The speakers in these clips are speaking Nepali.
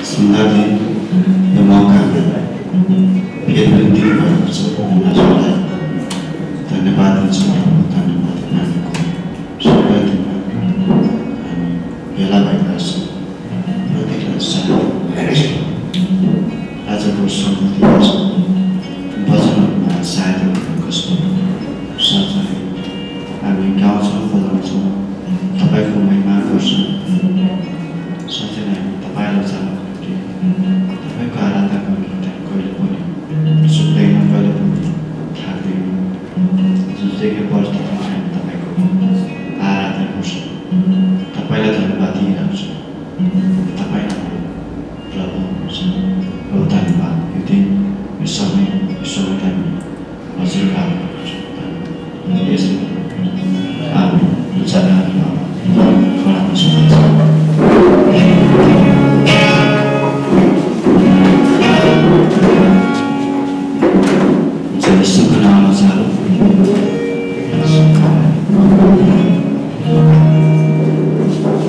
सुन्दर दिन यो मौका फेरि पनि दिनुभएको छ हजुरलाई धन्यवाद दिन्छु धन्यवाद मानेको सबै दिनमा हामी भेला भएका छौँ आजको सम्बन्धी वचनहरूमा सहायता गरेको छ साथै हामी गाउँछौँ बजाउँछौँ तपाईँको महिमा गर्छौँ साथै नै हामी तपाईँलाई जान्नको निम्ति तपाईँको आराधना गर्नको निम्ति कहिले पनि सुन्दैन कहिले पनि थाक्दैन जुनदेखि परिस्थितिमा हामी तपाईँको आराधना गर्छौँ तपाईँलाई धन्यवाद दिइरहन्छौँ तपाईँलाई प्रभु हुनुहुन्छ र धन्यवाद यो दिन यो समयलाई हजुरको आराधना गर्छौँ यसले हामी जग्गामा खडा यीशुको नाममा चालो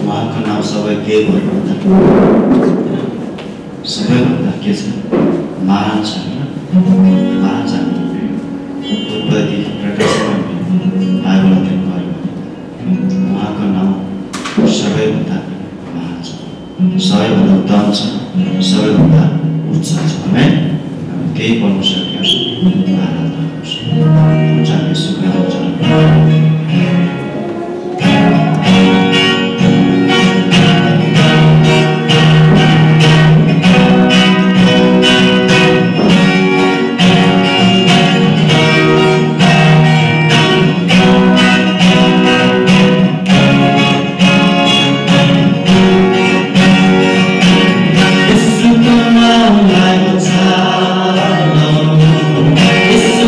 उहाँको नाम सबै के भन्नुभन्दा सबैभन्दा के छ महान छ महान छ उत्पत्ति प्रकाशमा बाइबलमा गऱ्यो उहाँको नाम सबैभन्दा महान छ सबैभन्दा उत्तम छ सबैभन्दा उच्च छ आमेन केही पढ्नु सक्यो आराधना गर्छु हुन्छ यसुको नाम It's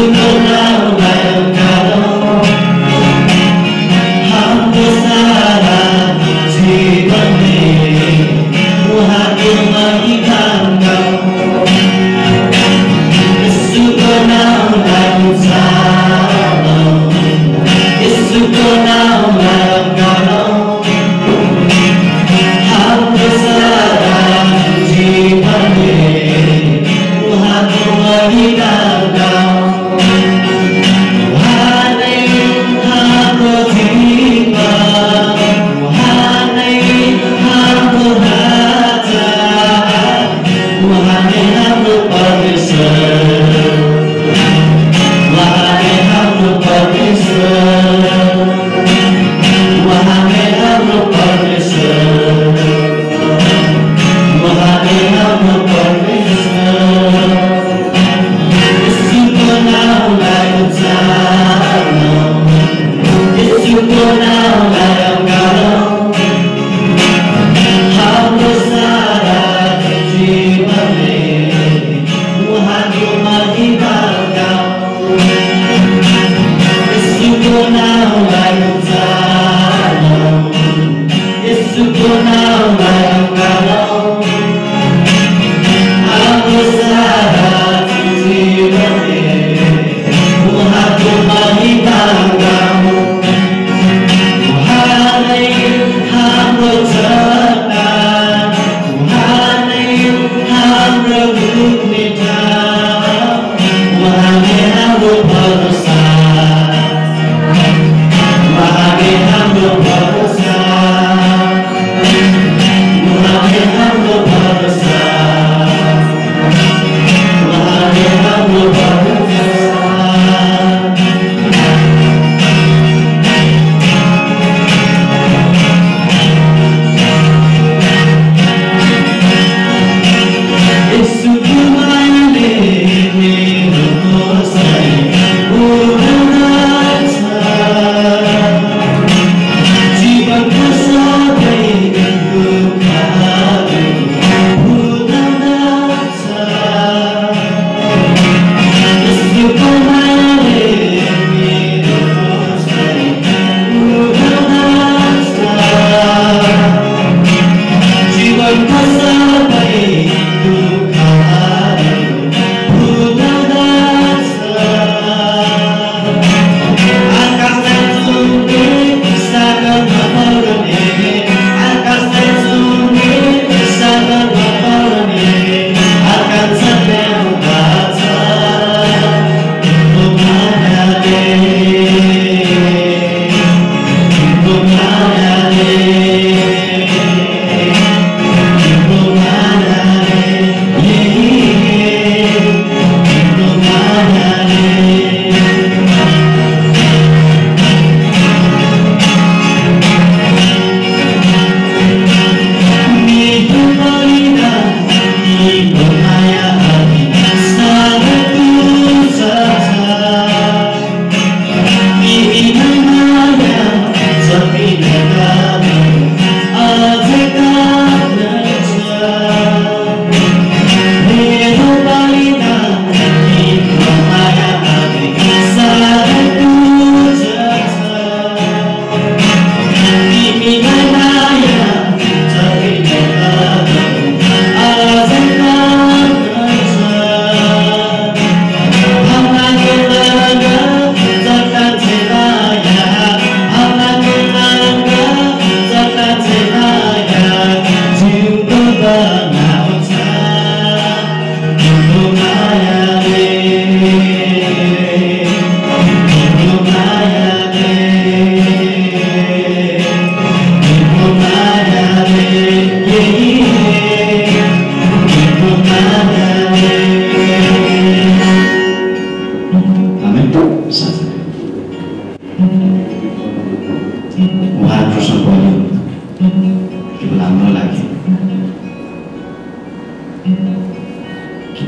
के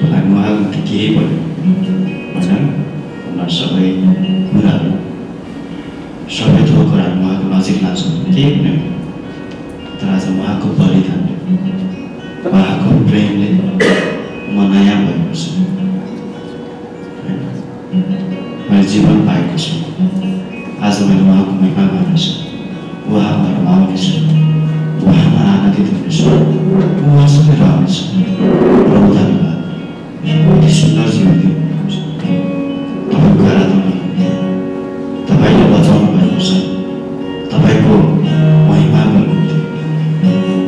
भन्नु उहाँको केही भयो होइन उनीहरू सबै कुराहरू सबै थोक कुराहरू उहाँको नजिक लाग्छ केही पनि तर आज उहाँको बलिदानले उहाँको प्रेमले म नयाँ भएको छु मैले जीवन पाएको छु आज मैले उहाँको महिमा गर्नेछु उहाँमा रमाउनेछु उहाँमा आनन्दित हुनेछु उहाँसँगै रहनेछु प्रभु धन्यवाद यति सुन्दर जीवन दिनुहुन्छ तपाईँको आराधना तपाईँले बचाउनु भएको छ तपाईँको महिमा गर्नुहुन्थ्यो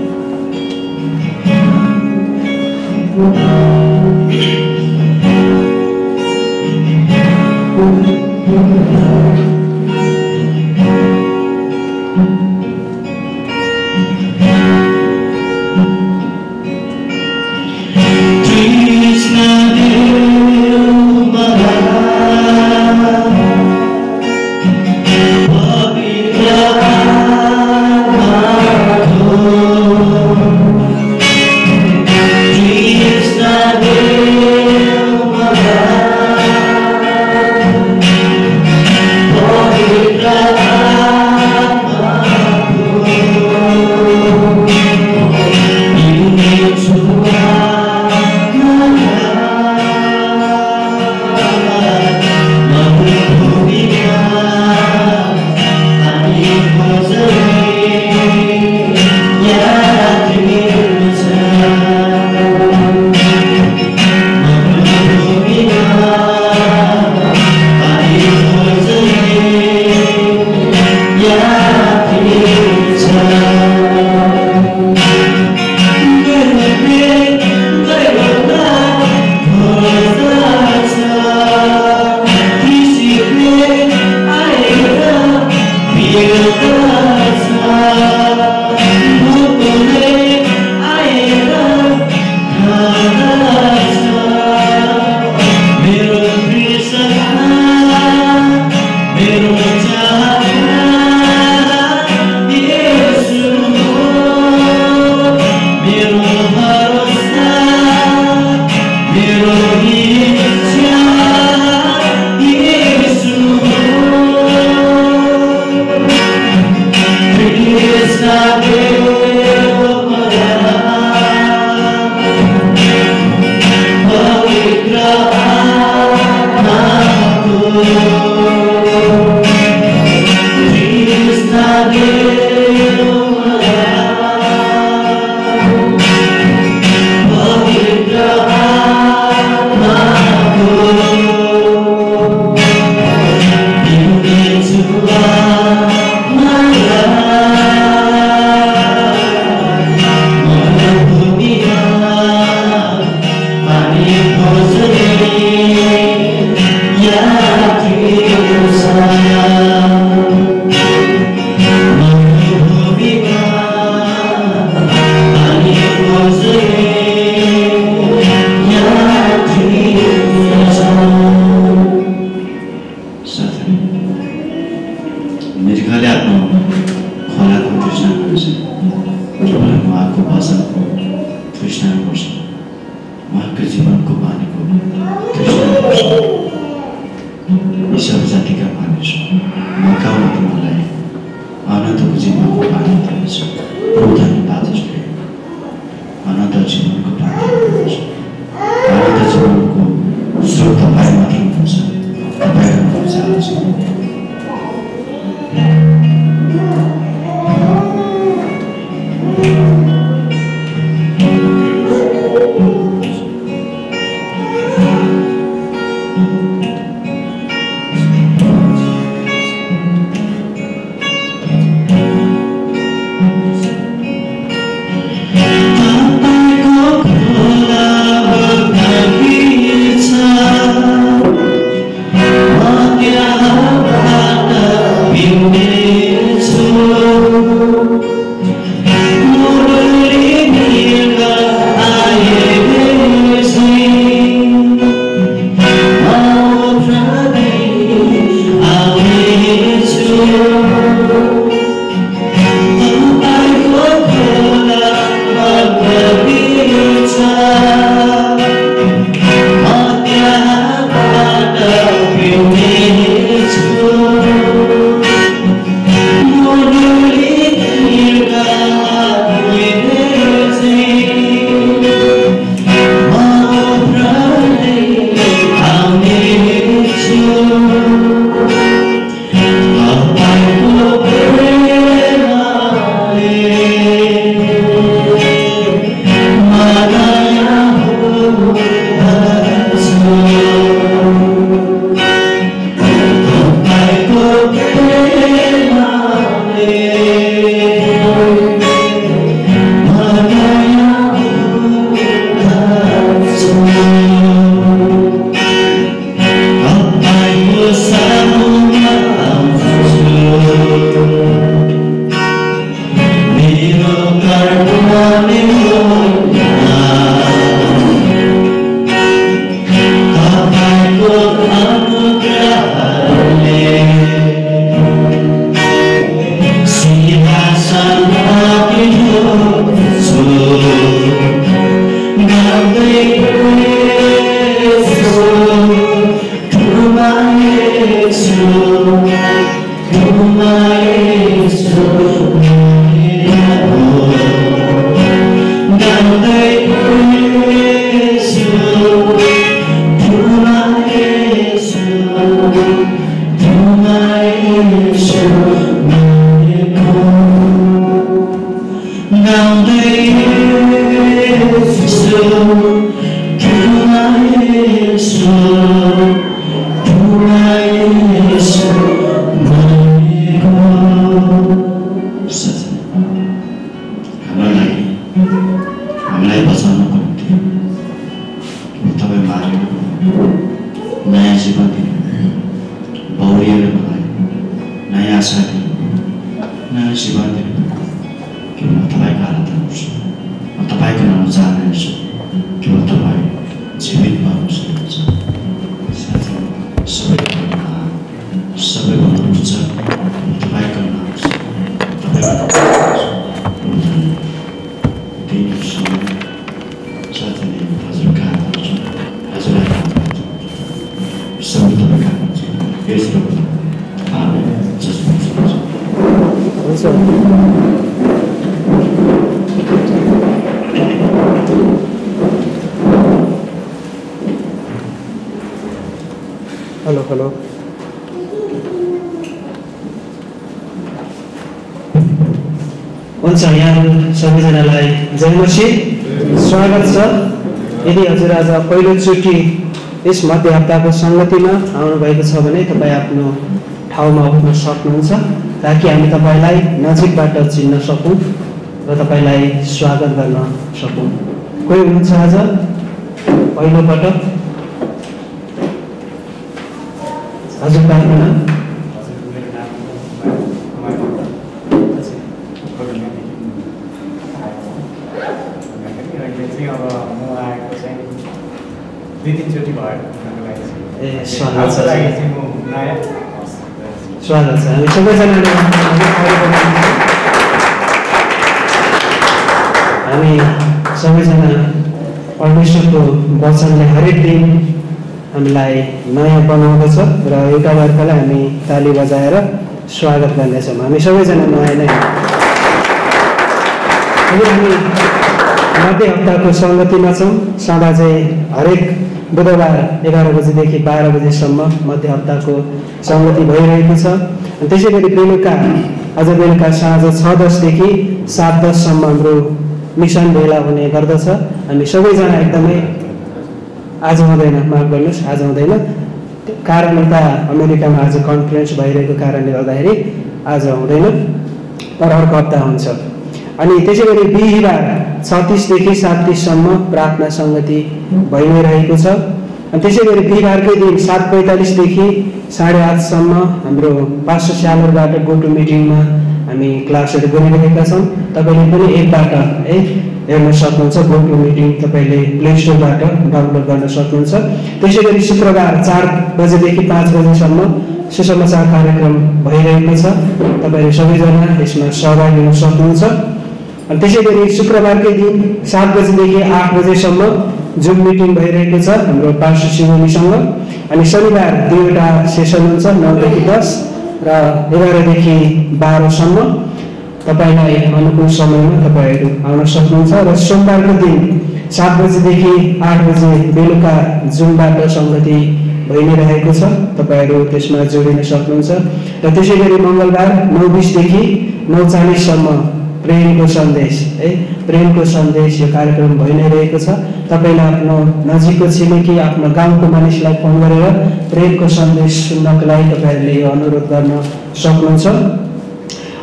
हामीलाई बचाउनको निम्ति तपाईँ मारेर नयाँ जीवन दिनु, बौरिएर मलाई नयाँ आशा दिनु, नयाँ जीवन दिनु। केवल तपाईँको आराधना गर्छु, म तपाईँको नाम चाहन्छु, केवल तपाईँ जीवित पाउनु सक्नुहुन्छ। सबैको नाम हुन्छ तपाईँको नाम छ, तपाईँको हेलो हेलो हुन्छ। यहाँ सबैजनालाई जय मसीह, स्वागत छ। यदि हजुर आज पहिलोचोटि यस मध्य हप्ताको सङ्गतिमा आउनुभएको छ भने तपाईँ आफ्नो ठाउँमा उठ्न सक्नुहुन्छ, ताकि हामी तपाईँलाई नजिकबाट चिन्न सकौँ र तपाईँलाई स्वागत गर्न सकौँ। कोही हुनुहुन्छ आज पहिलोपटक? हजुर आफ्नो नाम? स्वागत छ। हामी सबैजनाले हामी सबैजना परमेश्वरको वचनले हरेक दिन हामीलाई नयाँ बनाउँदछ र एउटा अर्कालाई हामी ताली बजाएर स्वागत गर्नेछौँ। हामी सबैजना नयाँ नै। हामी मध्य हप्ताको सङ्गतिमा छौँ। सदा चाहिँ हरेक बुधबार 11 बजेदेखि 12 बजेसम्म मध्य हप्ताको सङ्गति भइरहेको छ। त्यसै गरी आज बेलुका साँझ 6:10 देखि 7:10सम्म हाम्रो मिसन भेला हुने गर्दछ। हामी सबैजना एकदमै आज हुँदैन, माफ गर्नुहोस्, आज हुँदैन, कारण उता अमेरिकामा आज कन्फरेन्स भइरहेको कारणले गर्दाखेरि आज हुँदैन, तर अर्को हप्ता हुन्छ। अनि त्यसै गरी बिहिबार 36 देखि 37सम्म प्रार्थना सङ्गति भइ नै रहेको छ। अनि त्यसै गरी बिहिबारकै दिन 7:45 देखि 8:30सम्म हाम्रो पास्टर स्यालरबाट गो टु मिटिङमा हामी क्लासहरू गरिरहेका छौँ। तपाईँले पनि एकबाट हेर्न सक्नुहुन्छ। गो टु मिटिङ तपाईँले प्ले स्टोरबाट डाउनलोड गर्न सक्नुहुन्छ। त्यसै गरी शुक्रबार 4 बजेदेखि 5 बजेसम्म सुसमाचार कार्यक्रम भइरहेको छ। तपाईँहरू सबैजना यसमा सहभागी हुन सक्नुहुन्छ। अनि त्यसै गरी शुक्रबारकै दिन 7 बजेदेखि 8 बजेसम्म जुम मिटिङ भइरहेको छ हाम्रो पास्टर शिवनीसँग। अनि शनिबार 2वटा सेसन हुन्छ, 9 देखि 10 र 11 देखि 12सम्म। तपाईँलाई अनुकूल समयमा तपाईँहरू आउन सक्नुहुन्छ। र सोमबारको दिन 7 बजेदेखि 8 बजे बेलुका जुमबाट सङ्गति भइ नै रहेको छ। तपाईँहरू त्यसमा जोडिन सक्नुहुन्छ। र त्यसै गरी मङ्गलबार 9:20 देखि 9:40सम्म प्रेमको सन्देश प्रेमको सन्देश यो कार्यक्रम भइ नै रहेको छ। तपाईँलाई आफ्नो नजिकको छिमेकी आफ्नो गाउँको मानिसलाई फोन गरेर प्रेमको सन्देश सुन्नको लागि तपाईँहरूले यो अनुरोध गर्न सक्नुहुन्छ।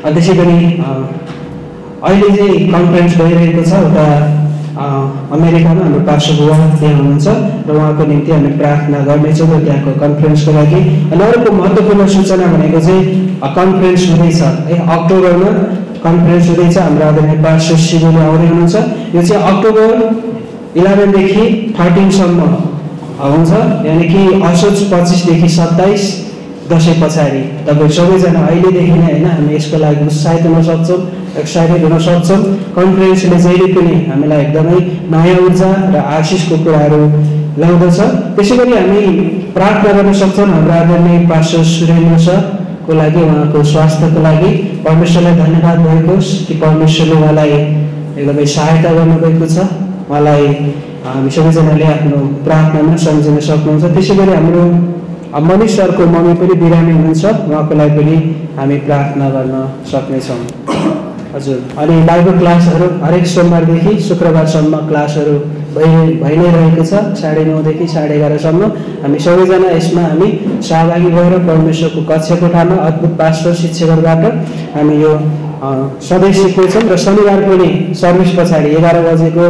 त्यसै गरी अहिले चाहिँ कन्फरेन्स भइरहेको छ उता अमेरिकामा। हाम्रो पास्टर बुवा त्यहाँ हुनुहुन्छ र उहाँको निम्ति हामी प्रार्थना गर्नेछौँ र त्यहाँको कन्फरेन्सको लागि। अनि अर्को महत्त्वपूर्ण सूचना भनेको चाहिँ कन्फरेन्स हुँदैछ अक्टोबरमा कन्फरेन्स हुँदैछ। हाम्रो आदरणीय पास्टर शिवले आउँदै हुनुहुन्छ। यो चाहिँ अक्टोबर 11 देखि 13सम्म हुन्छ, यानि कि असोज 25 देखि 27 दसैँ पछाडि। तपाईँ सबैजना अहिलेदेखि नै होइन हामी यसको लागि उत्साहित हुन सक्छौँ, एक्साइटेड हुन सक्छौँ। कन्फरेन्सले जहिले पनि हामीलाई एकदमै नयाँ ऊर्जा र आशिषको कुराहरू ल्याउँदछ। त्यसै गरी हामी प्रार्थना गर्न सक्छौँ हाम्रो आदरणीय पास्टर सुरेन्द्र सरको लागि, उहाँको स्वास्थ्यको लागि। परमेश्वरलाई धन्यवाद भएको होस् कि परमेश्वरले उहाँलाई एकदमै सहायता गर्नुभएको छ। उहाँलाई हामी सबैजनाले आफ्नो प्रार्थनामा सम्झिन सक्नुहुन्छ। त्यसै गरी हाम्रो मनिष सरको मम्मी पनि बिरामी हुनुहुन्छ, उहाँको लागि पनि हामी प्रार्थना गर्न सक्नेछौँ। हजुर। अनि बाइबल क्लासहरू हरेक सोमबारदेखि शुक्रबारसम्म क्लासहरू भइ नै रहेको छ। 9:30 देखि 11:30 सम्म हामी सबैजना यसमा हामी सहभागी भएर परमेश्वरको कक्षा कोठामा अद्भुत पास्टर शिक्षकहरूबाट हामी यो सधैँ सिक्नेछौँ र शनिबार पनि सर्भिस पछाडि 11 बजेको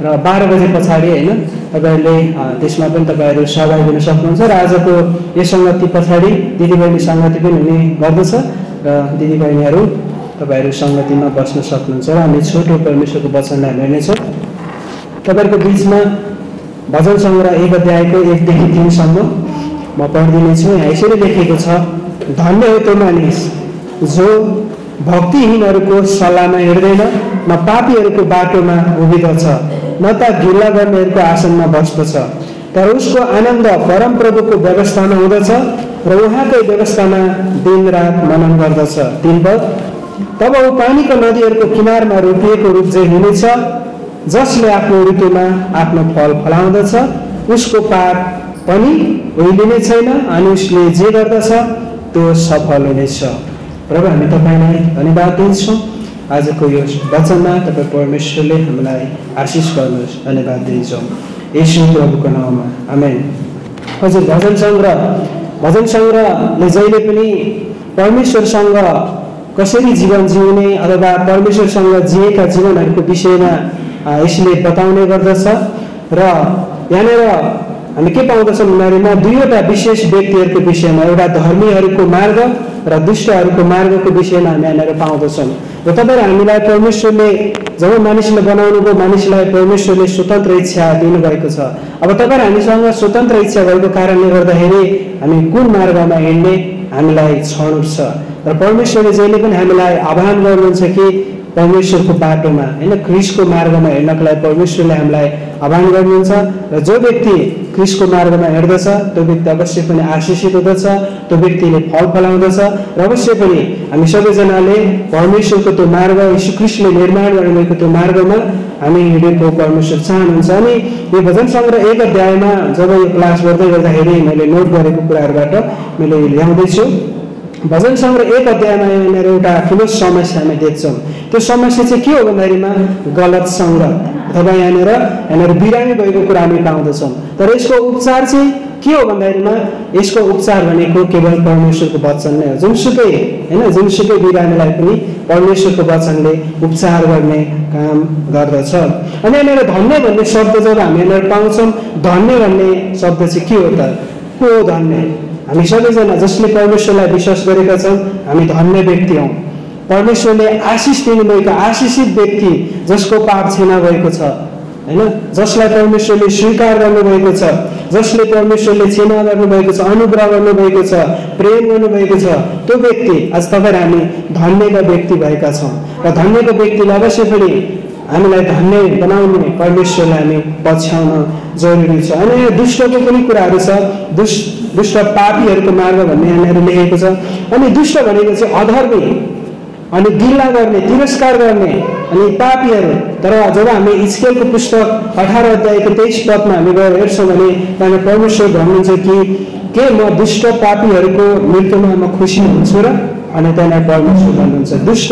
र 12 बजे पछाडि होइन तपाईँहरूले त्यसमा पनि तपाईँहरू सहभागी हुन सक्नुहुन्छ। र आजको यो सङ्गति पछाडि दिदीबहिनी सङ्गति पनि हुने गर्दछ र दिदीबहिनीहरू तपाईँहरू सङ्गतिमा बस्न सक्नुहुन्छ र हामी छोटो परमेश्वरको वचनलाई हामी हेर्नेछौँ। तपाईँहरूको बिचमा भजन सङ्ग्रह 1 अध्यायको 1 देखि 3 सम्म म पढिदिनेछु। यहाँ यसरी लेखेको छ, धन्य हो त्यो मानिस जो भक्तिहीनहरूको सल्लाहमा हिँड्दैन, न पापीहरूको बाटोमा उभिँदछ, न त गिल्ला गर्नेहरूको आसनमा बस्दछ, तर उसको आनन्द परमप्रभुको व्यवस्थामा हुँदछ र उहाँकै व्यवस्थामा दिनरात मनन गर्दछ। 3 पद, तब ऊ पानीको नदीहरूको किनारमा रोपिएको रुख चाहिँ हुनेछ, जसले आफ्नो ऋतुमा आफ्नो फल फलाउँदछ, उसको पात पनि ओइलिने छैन अनि उसले जे गर्दछ त्यो सफल हुनेछ। प्रभु हामी तपाईँलाई धन्यवाद दिन्छौँ। आजको यो वचनमा तपाईँ परमेश्वरले हामीलाई आशिष गर्नुहोस्। धन्यवाद दिन्छौँ येशू प्रभुको नाममा, आमेन। हजुर, भजन सङ्ग्रहले जहिले पनि परमेश्वरसँग कसरी जीवन जिउने अथवा परमेश्वरसँग जिएका जीवनहरूको विषयमा यसले बताउने गर्दछ। र यहाँनिर हामी के पाउँदछौँ भन्दाखेरिमा दुईवटा विशेष व्यक्तिहरूको विषयमा, एउटा धर्मीहरूको मार्ग र दुष्टहरूको मार्गको विषयमा हामी यहाँनिर पाउँदछौँ। र तपाईँहरू हामीलाई परमेश्वरले जब मानिसलाई बनाउनु भयो, मानिसलाई परमेश्वरले स्वतन्त्र इच्छा दिनुभएको छ। अब तपाईँहरू हामीसँग स्वतन्त्र इच्छा भएको कारणले गर्दाखेरि हामी कुन मार्गमा हिँड्ने हामीलाई छनौट छ। र परमेश्वरले जहिले पनि हामीलाई आह्वान गर्नुहुन्छ कि परमेश्वरको बाटोमा होइन क्रिस्टको मार्गमा हिँड्नको लागि परमेश्वरले हामीलाई आह्वान गर्नुहुन्छ। र जो व्यक्ति क्रिस्टको मार्गमा हिँड्दछ त्यो व्यक्ति अवश्य पनि आशिषित हुँदछ, त्यो व्यक्तिले फल फलाउँदछ। र अवश्य पनि हामी सबैजनाले परमेश्वरको त्यो मार्ग, यीशु ख्रीष्टले निर्माण गर्नुभएको त्यो मार्गमा हामी हिँडेको परमेश्वर चाहनुहुन्छ। अनि यो भजन सङ्ग्रह 1 अध्यायमा जब यो क्लास गर्दै गर्दाखेरि मैले नोट गरेको कुराहरूबाट मैले ल्याउँदैछु। भजन सङ्ग्रह 1 अध्यायमा यहाँनिर एउटा ठुलो समस्या हामी देख्छौँ। त्यो समस्या चाहिँ के हो भन्दाखेरिमा गलत सङ्गत अथवा यहाँनिर बिरामी भएको कुरा हामी पाउँदछौँ। तर यसको उपचार चाहिँ के हो भन्दाखेरिमा यसको उपचार भनेको केवल परमेश्वरको वचन नै हो। जुनसुकै होइन जुनसुकै बिरामीलाई पनि परमेश्वरको वचनले उपचार गर्ने काम गर्दछ। अनि यहाँनिर धन्य भन्ने शब्द जब हामी यहाँनिर पाउँछौँ, धन्य भन्ने शब्द चाहिँ के हो त? को हो धन्य? हामी सबैजना जसले परमेश्वरलाई विश्वास गरेका छौँ हामी धन्य व्यक्ति हौँ। परमेश्वरले आशिष दिनुभएको आशिषित व्यक्ति जसको पाप क्षमा भएको छ होइन, जसलाई परमेश्वरले स्वीकार गर्नुभएको छ, जसले परमेश्वरले क्षमा गर्नुभएको छ, अनुग्रह गर्नुभएको छ, प्रेम गर्नुभएको छ, त्यो व्यक्ति आज तपाईँ हामी धन्यका व्यक्ति भएका छौँ। र धन्यको व्यक्तिलाई अवश्य पनि हामीलाई धन्य बनाउने परमेश्वरलाई हामी पछ्याउन जरुरी छ। अनि यो दुष्टको पनि कुराहरू छ, दुष्ट पापीहरूको मार्ग भन्ने यहाँनिर लेखेको छ। अनि दुष्ट भनेको चाहिँ अधर्मी, अनि गिल्ला गर्ने, तिरस्कार गर्ने अनि पापीहरू। तर जब हामी हिजकियलको पुस्तक 18 अध्यायको 23 पदमा हामी गएर हेर्छौँ भने त्यहाँ परमेश्वर भन्नुहुन्छ कि के म दुष्ट पापीहरूको मृत्युमा म खुसी हुन्छु र? अनि त्यहाँ परमेश्वर भन्नुहुन्छ दुष्ट।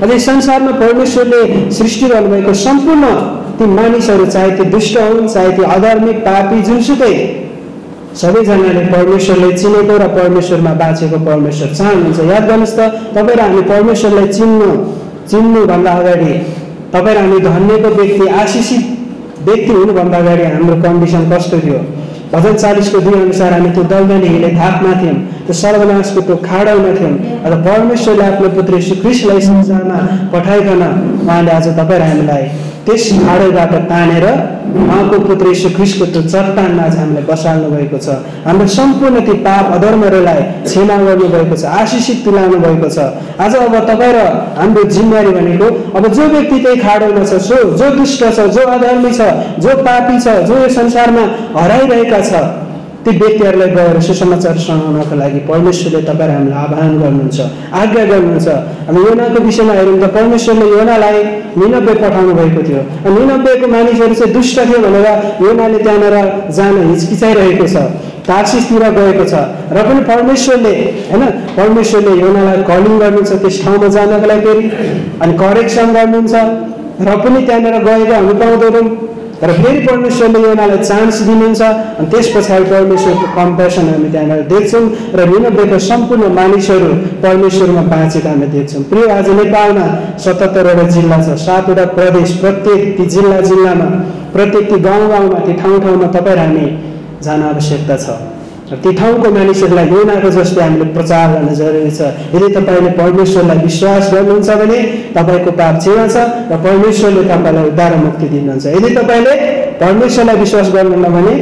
अझै संसारमा परमेश्वरले सृष्टि गर्नुभएको सम्पूर्ण ती मानिसहरू, चाहे ती दुष्ट हुन्, चाहे ती अधर्मी, पापी, जुनसुकै, सबैजनाले परमेश्वरले चिनेको र परमेश्वरमा बाँचेको परमेश्वर चाहनुहुन्छ। याद गर्नुहोस् त, तपाईँ र हामी परमेश्वरलाई चिन्नुभन्दा अगाडि, तपाईँ र हामी धन्यको व्यक्ति, आशिषित व्यक्ति हुनुभन्दा अगाडि हाम्रो कन्डिसन कस्तो थियो? भजन 40को 2 अनुसार हामी त्यो दलदली हिँडे थापमा थियौँ, त्यो सर्वनाशको त्यो खाडौमा थियौँ। र परमेश्वरले आफ्नो पुत्र यीशु ख्रीष्टलाई संसारमा पठाइकन उहाँले आज तपाईँ र हामीलाई त्यस खाडोबाट तानेर उहाँको पुत्र यीशु ख्रीष्टको त्यो चट्टानमा आज हामीलाई बसाल्नु भएको छ। हाम्रो सम्पूर्ण ती पाप अधर्महरूलाई क्षमा गर्नुभएको छ, आशिषित तुल्याउनु भएको छ। आज अब तपाईँ र हाम्रो जिम्मेवारी भनेको अब जो व्यक्ति त्यही खाडोमा छ, जो दुष्ट छ, जो अधर्मी छ, जो पापी छ, जो यो संसारमा हराइरहेका छ, ती व्यक्तिहरूलाई गएर सुसमाचार सुनाउनको लागि परमेश्वरले तपाईँ हामीलाई आह्वान गर्नुहुन्छ, आज्ञा गर्नुहुन्छ। हामी योनाको विषयमा हेरौँ त परमेश्वरले योनालाई निनब्बे पठाउनु भएको थियो। निनब्बेको मानिसहरू चाहिँ दुष्ट थियो भनेर योनाले त्यहाँनिर जान हिचकिचाइरहेको छ, तार्सिसतिर गएको छ। र पनि परमेश्वरले योनालाई कलिङ गर्नुहुन्छ त्यस ठाउँमा जानको लागि फेरि, अनि करेक्सन गर्नुहुन्छ। र पनि त्यहाँनिर गएको हामी पाउँदैनौँ। तर फेरि परमेश्वरले योनालाई चान्स दिनुहुन्छ अनि त्यस पछाडि परमेश्वरको कम्पेसन हामी त्यहाँनिर देख्छौँ र निनवेका सम्पूर्ण मानिसहरू परमेश्वरमा बाँचेका हामी देख्छौँ। प्रिय, आज नेपालमा 77वटा जिल्ला छ, 7वटा प्रदेश, प्रत्येक ती जिल्लामा प्रत्येक ती गाउँमा ती ठाउँमा तपाईँ हामी जान आवश्यकता छ र ती ठाउँको मानिसहरूलाई योनाको जस्तै हामीले प्रचार गर्न जरुरी छ। यदि तपाईँले परमेश्वरलाई विश्वास गर्नुहुन्छ भने तपाईँको पाप क्षमा छ र परमेश्वरले तपाईँलाई उद्धार मुक्ति दिनुहुन्छ। यदि तपाईँले परमेश्वरलाई विश्वास गर्नुहुन्न भने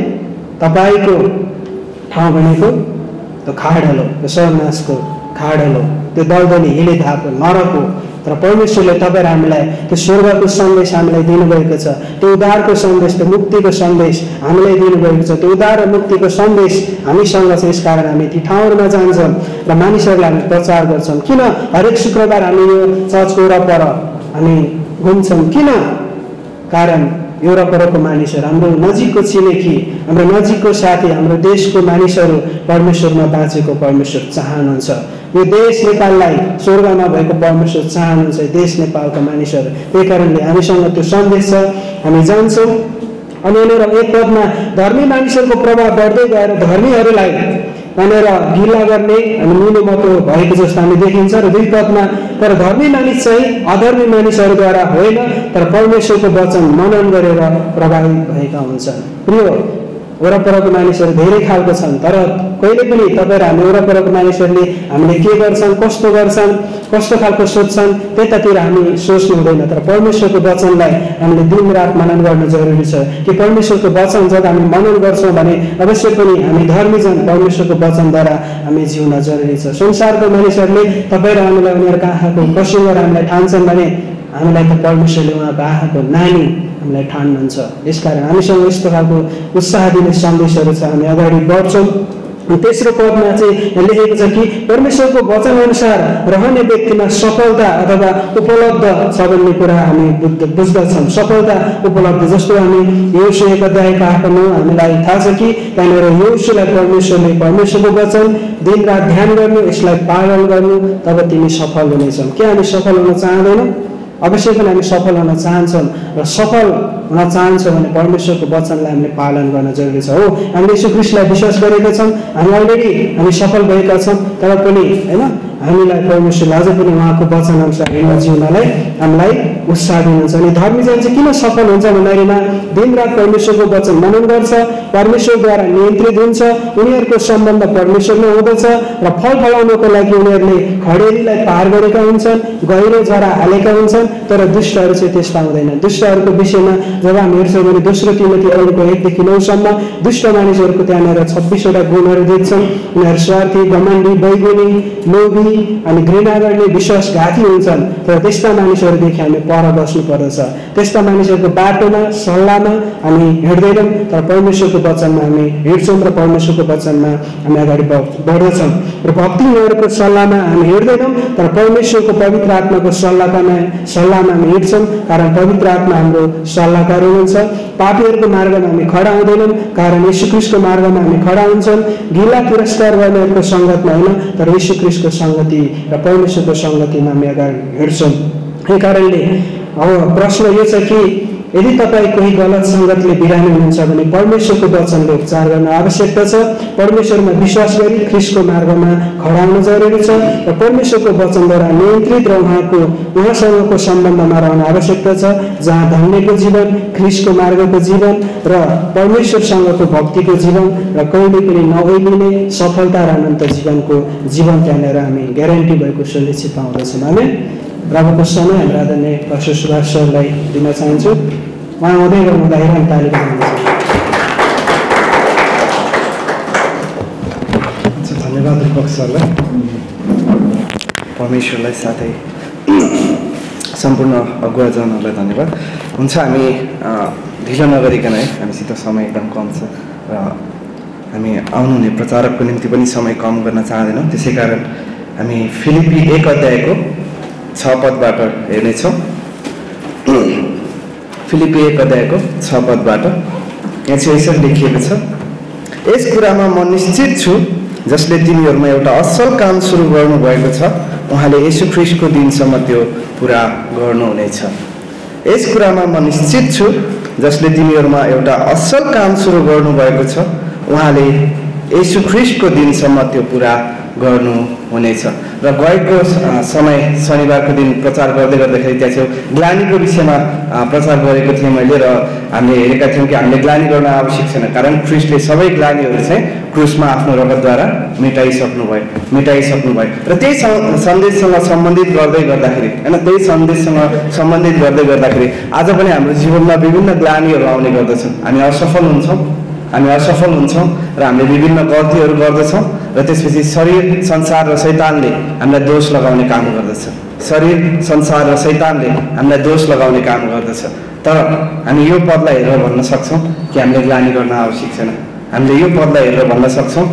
तपाईँको ठाउँ भनेको त्यो खाडल हो, त्यो सर्वनाशको खाडल हो, त्यो दलदली हिले धापो नरक हो। तर परमेश्वरले तपाईँ र हामीलाई त्यो स्वर्गको सन्देश हामीलाई दिनुभएको छ, त्यो उद्धारको सन्देश, त्यो मुक्तिको सन्देश हामीलाई दिनुभएको छ। त्यो उद्धार र मुक्तिको सन्देश हामीसँग छ, यसकारण हामी ती ठाउँहरूमा जान्छौँ र मानिसहरूलाई हामी प्रचार गर्छौँ। किन हरेक शुक्रबार हामी यो चर्चको वरपर हामी घुम्छौँ? किन? कारण यो वरपरको मानिसहरू, हाम्रो नजिकको छिमेकी, हाम्रो नजिकको साथी, हाम्रो देशको मानिसहरू परमेश्वरमा बाँचेको परमेश्वर चाहनुहुन्छ। यो देश नेपाललाई स्वर्गमा भएको परमेश्वर चाहनुहुन्छ, देश नेपालका मानिसहरू। त्यही कारणले हामीसँग त्यो सन्देश छ, हामी जान्छौँ। अनि यहाँनिर एक पदमा धर्मी मानिसहरूको प्रभाव बढ्दै गएर धर्मीहरूलाई भनेर गिला गर्ने अनि मिलोमतो भएको जस्तो हामी देखिन्छ। र 2 पदमा तर धर्मी मानिस चाहिँ अधर्मी मानिसहरूद्वारा होइन तर परमेश्वरको वचन मनन गरेर प्रभावित भएका हुन्छन्। प्रिय, वरपरको मानिसहरू धेरै खालको छन्, तर कहिले पनि तपाईँ र हामी वरपरको मानिसहरूले हामीले के गर्छन्, कस्तो गर्छन्, कस्तो खालको सोच्छन् त्यतातिर हामी सोच्नु हुँदैन। तर परमेश्वरको वचनलाई हामीले दिनरात मनन गर्नु जरुरी छ कि परमेश्वरको वचन जब हामी मनन गर्छौँ भने अवश्य पनि हामी धर्मीजन परमेश्वरको वचनद्वारा हामी जिउन जरुरी छ। संसारको मानिसहरूले तपाईँ र हामीलाई उनीहरूको आँखाको कसिङ्गर हामीलाई ठान्छन् भने हामीलाई त परमेश्वरले उहाँको आँखाको नानी हामीलाई ठान्नुहुन्छ। यसकारण हामीसँग यस्तो खालको उत्साह दिने सन्देशहरू छ, हामी अगाडि बढ्छौँ। तेस्रो पदमा चाहिँ लेखेको छ कि परमेश्वरको वचन अनुसार रहने व्यक्तिमा सफलता अथवा उपलब्ध छ भन्ने कुरा हामी बुझ्दछौँ। सफलता उपलब्ध, जस्तो हामी यहोशू 1 अध्यायको 8-9 हामीलाई थाहा छ कि त्यहाँनिर यहोशूलाई परमेश्वरले परमेश्वरको वचन दिनरात ध्यान गर्नु, यसलाई पालन गर्नु, तब तिमी सफल हुनेछौ। के हामी सफल हुन चाहँदैनौँ? अवश्य पनि हामी सफल हुन चाहन्छौँ र सफल हुन चाहन्छौँ भने परमेश्वरको वचनलाई हामीले पालन गर्न जरुरी छ। हो, हामीले यीशु ख्रीष्टलाई विश्वास गरेका छौँ, हामी अलरेडी हामी सफल भएका छौँ, तर पनि होइन हामीलाई परमेश्वरले अझै पनि उहाँको वचन अनुसार हिँड्न जिउनलाई हामीलाई उत्साह दिनुहुन्छ। अनि धर्मीजन चाहिँ किन सफल हुन्छ भन्दाखेरिमा दिनरात परमेश्वरको वचन मनन गर्छ, परमेश्वरद्वारा नियन्त्रित हुन्छ, उनीहरूको सम्बन्ध परमेश्वरमा हुँदछ र फल फलाउनको लागि उनीहरूले खडेरीलाई पार गरेका हुन्छन्, गहिरो झरा हालेका हुन्छन्। तर दुष्टहरू चाहिँ त्यस्ता हुँदैन। दुष्टहरूको विषयमा जब हामी हेर्छौँ भने 2 तिमोथी 1:1-9 दुष्ट मानिसहरूको त्यहाँनिर 26वटा गुणहरू देख्छौँ। उनीहरू स्वार्थी, घमण्डी, बैगुनी, लोभी अनि घृणा गर्ने, विश्वासघाती हुन्छन्। तर त्यस्ता मानिसहरूदेखि हामी पर बस्नु पर्दछ। त्यस्ता मानिसहरूको बाटोमा सल्लाहमा हामी हिँड्दैनौँ, तर परमेश्वरको वचनमा हामी हिँड्छौँ र परमेश्वरको वचनमा हामी अगाडि बढ्दछौँ। र भक्तिहरूको सल्लाहमा हामी हिँड्दैनौँ, तर परमेश्वरको पवित्र आत्माको सल्लाहमा हामी हिँड्छौँ, कारण पवित्र आत्मा हाम्रो सल्लाहकार हुनुहुन्छ। पापीहरूको मार्गमा हामी खडा हुँदैनौँ, कारण यीशु ख्रीष्टको मार्गमा हामी खडा हुन्छौँ। गिला तिरस्कार गर्नेहरूको सङ्गतमा होइन, तर यीशु ख्रीष्टको सङ्गति र परमेश्वरको सङ्गतिमा हामी अगाडि हिँड्छौँ। यही कारणले अब प्रश्न यो छ कि यदि तपाईँ कोही गलत सङ्गतले बिरामी हुनुहुन्छ भने परमेश्वरको वचनले उपचार गर्न आवश्यकता छ। परमेश्वरमा विश्वास गरी ख्रीष्टको मार्गमा खडा हुन जरुरी छ र परमेश्वरको वचनद्वारा नियन्त्रित र उहाँसँगको सम्बन्धमा रहन आवश्यकता छ, जहाँ धन्यको जीवन, ख्रीष्टको मार्गको जीवन र परमेश्वरसँगको भक्तिको जीवन र कहिले पनि नभइदिने सफलता र अनन्त जीवनको जीवन त्यहाँनिर हामी ग्यारेन्टी भएको सुनिश्चित पाउँदछौँ। हामी प्रभुको समय हाम्रो आदरणीय पास्टर सुभाष सरलाई दिन चाहन्छु। उहाँ आउँदै गर्नुहुँदाखेरि हामी ताली बजाउनेछौँ। धन्यवाद दिपक सरलाई, परमेश्वरलाई साथै सम्पूर्ण अगुवाजनहरूलाई धन्यवाद। हुन्छ, हामी ढिलो नगरिकन है, हामीसित समय एकदम कम छ र हामी आउनुहुने प्रचारकको निम्ति पनि समय कम गर्न चाहँदैनौँ। त्यसै कारण हामी फिलिपी 1 अध्यायको 6 पदबाट हेर्नेछौँ। फिलिपी 1 अध्यायको 6 पदबाट यहाँ चाहिँ यसरी लेखिएको छ, यस कुरामा म निश्चित छु जसले तिमीहरूमा एउटा असल काम सुरु गर्नुभएको छ, उहाँले यीशु ख्रीष्टको दिनसम्म त्यो पुरा गर्नुहुनेछ। यस कुरामा म निश्चित छु जसले तिमीहरूमा एउटा असल काम सुरु गर्नुभएको छ उहाँले येशू ख्रीष्टको दिनसम्म त्यो पुरा गर्नुहुनेछ। र गएको समय शनिबारको दिन प्रचार गर्दै गर्दाखेरि त्यहाँ चाहिँ ग्लानीको विषयमा प्रचार गरेको थिएँ मैले, र हामीले हेरेका थियौँ कि हामीले ग्लानी गर्न आवश्यक छैन, कारण ख्रीष्टले सबै ग्लानीहरू चाहिँ क्रुसमा आफ्नो रगतद्वारा मेटाइसक्नुभयो। र त्यही सन्देशसँग सम्बन्धित गर्दै गर्दाखेरि होइन, त्यही सन्देशसँग सम्बन्धित गर्दै गर्दाखेरि आज पनि हाम्रो जीवनमा विभिन्न ग्लानीहरू आउने गर्दछन्। हामी असफल हुन्छौँ र हामीले विभिन्न गल्तीहरू गर्दछौँ, र त्यसपछि शरीर, संसार र शैतानले हामीलाई दोष लगाउने काम गर्दछ। शरीर, संसार र शैतानले हामीलाई दोष लगाउने काम गर्दछ। तर हामी यो पदलाई हेरेर भन्न सक्छौँ कि हामीले ग्लानी गर्न आवश्यक छैन। हामीले यो पदलाई हेरेर भन्न सक्छौँ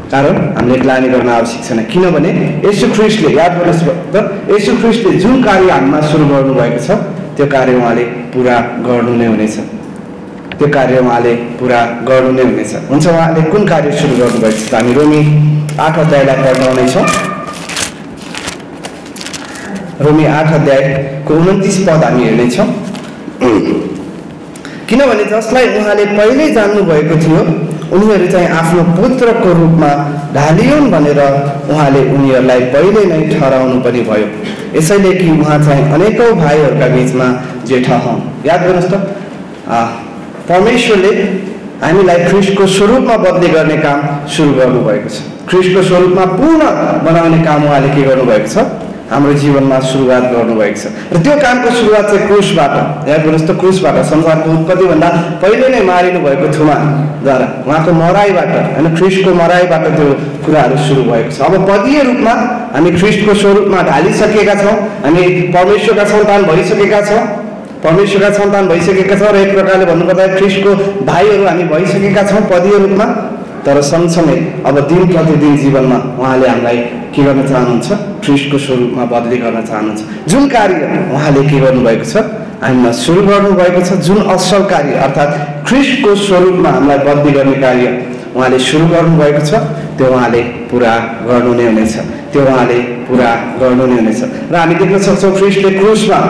कारण हामीले ग्लानी गर्न आवश्यक छैन, किनभने येशू ख्रीष्टले, याद गर्नुहोस् त, येशू ख्रीष्टले जुन कार्य हामीमा सुरु गर्नुभएको छ त्यो कार्य उहाँले पुरा गर्नु नै हुनेछ। त्यो कार्य उहाँले पुरा गर्नु नै हुनेछ। हुन्छ, उहाँले कुन कार्य सुरु गर्नुभएको छ? हामी रोमी 8 अध्यायलाई पढ्नेछौँ। रोमी 8 अध्यायको 29 पद हामी हेर्नेछौँ। किनभने जसलाई उहाँले पहिल्यै जान्नुभएको थियो उनीहरू चाहिँ आफ्नो पुत्रको रूपमा ढालियोन् भनेर उहाँले उनीहरूलाई पहिले नै ठहराउनु पनि भयो, यसैले कि उहाँ चाहिँ अनेकौँ भाइहरूका बिचमा जेठा हुन्। याद गर्नुहोस् त, परमेश्वरले हामीलाई ख्रीष्टको स्वरूपमा बदली गर्ने काम सुरु गर्नुभएको छ। ख्रीष्टको स्वरूपमा पूर्ण बनाउने काम उहाँले के गर्नुभएको छ? हाम्रो जीवनमा सुरुवात गर्नुभएको छ। र त्यो कामको सुरुवात चाहिँ क्रुसबाट, याद गर्नुहोस् त, क्रुसबाट, संसारको उत्पत्तिभन्दा पहिले नै मारिनु भएको थुमाद्वारा, उहाँको मराइबाट होइन, ख्रीष्टको मराइबाट त्यो कुराहरू सुरु भएको छ। अब पदीय रूपमा हामी ख्रीष्टको स्वरूपमा ढालिसकेका छौँ, हामी परमेश्वरका सन्तान भइसकेका छौँ, र एक प्रकारले भन्नुपर्दा ख्रीष्टको भाइहरू हामी भइसकेका छौँ पदीय रूपमा। तर सँगसँगै अब दिन प्रतिदिन जीवनमा उहाँले हामीलाई के गर्न चाहनुहुन्छ? ख्रीष्टको स्वरूपमा बदली गर्न चाहनुहुन्छ। जुन कार्य उहाँले के गर्नुभएको छ? हामीमा सुरु गर्नुभएको छ, जुन असल कार्य अर्थात् ख्रीष्टको स्वरूपमा हामीलाई बदली गर्ने कार्य उहाँले सुरु गर्नुभएको छ त्यो उहाँले पुरा गर्नु नै हुनेछ। र हामी देख्न सक्छौँ ख्रीष्टले क्रुसमा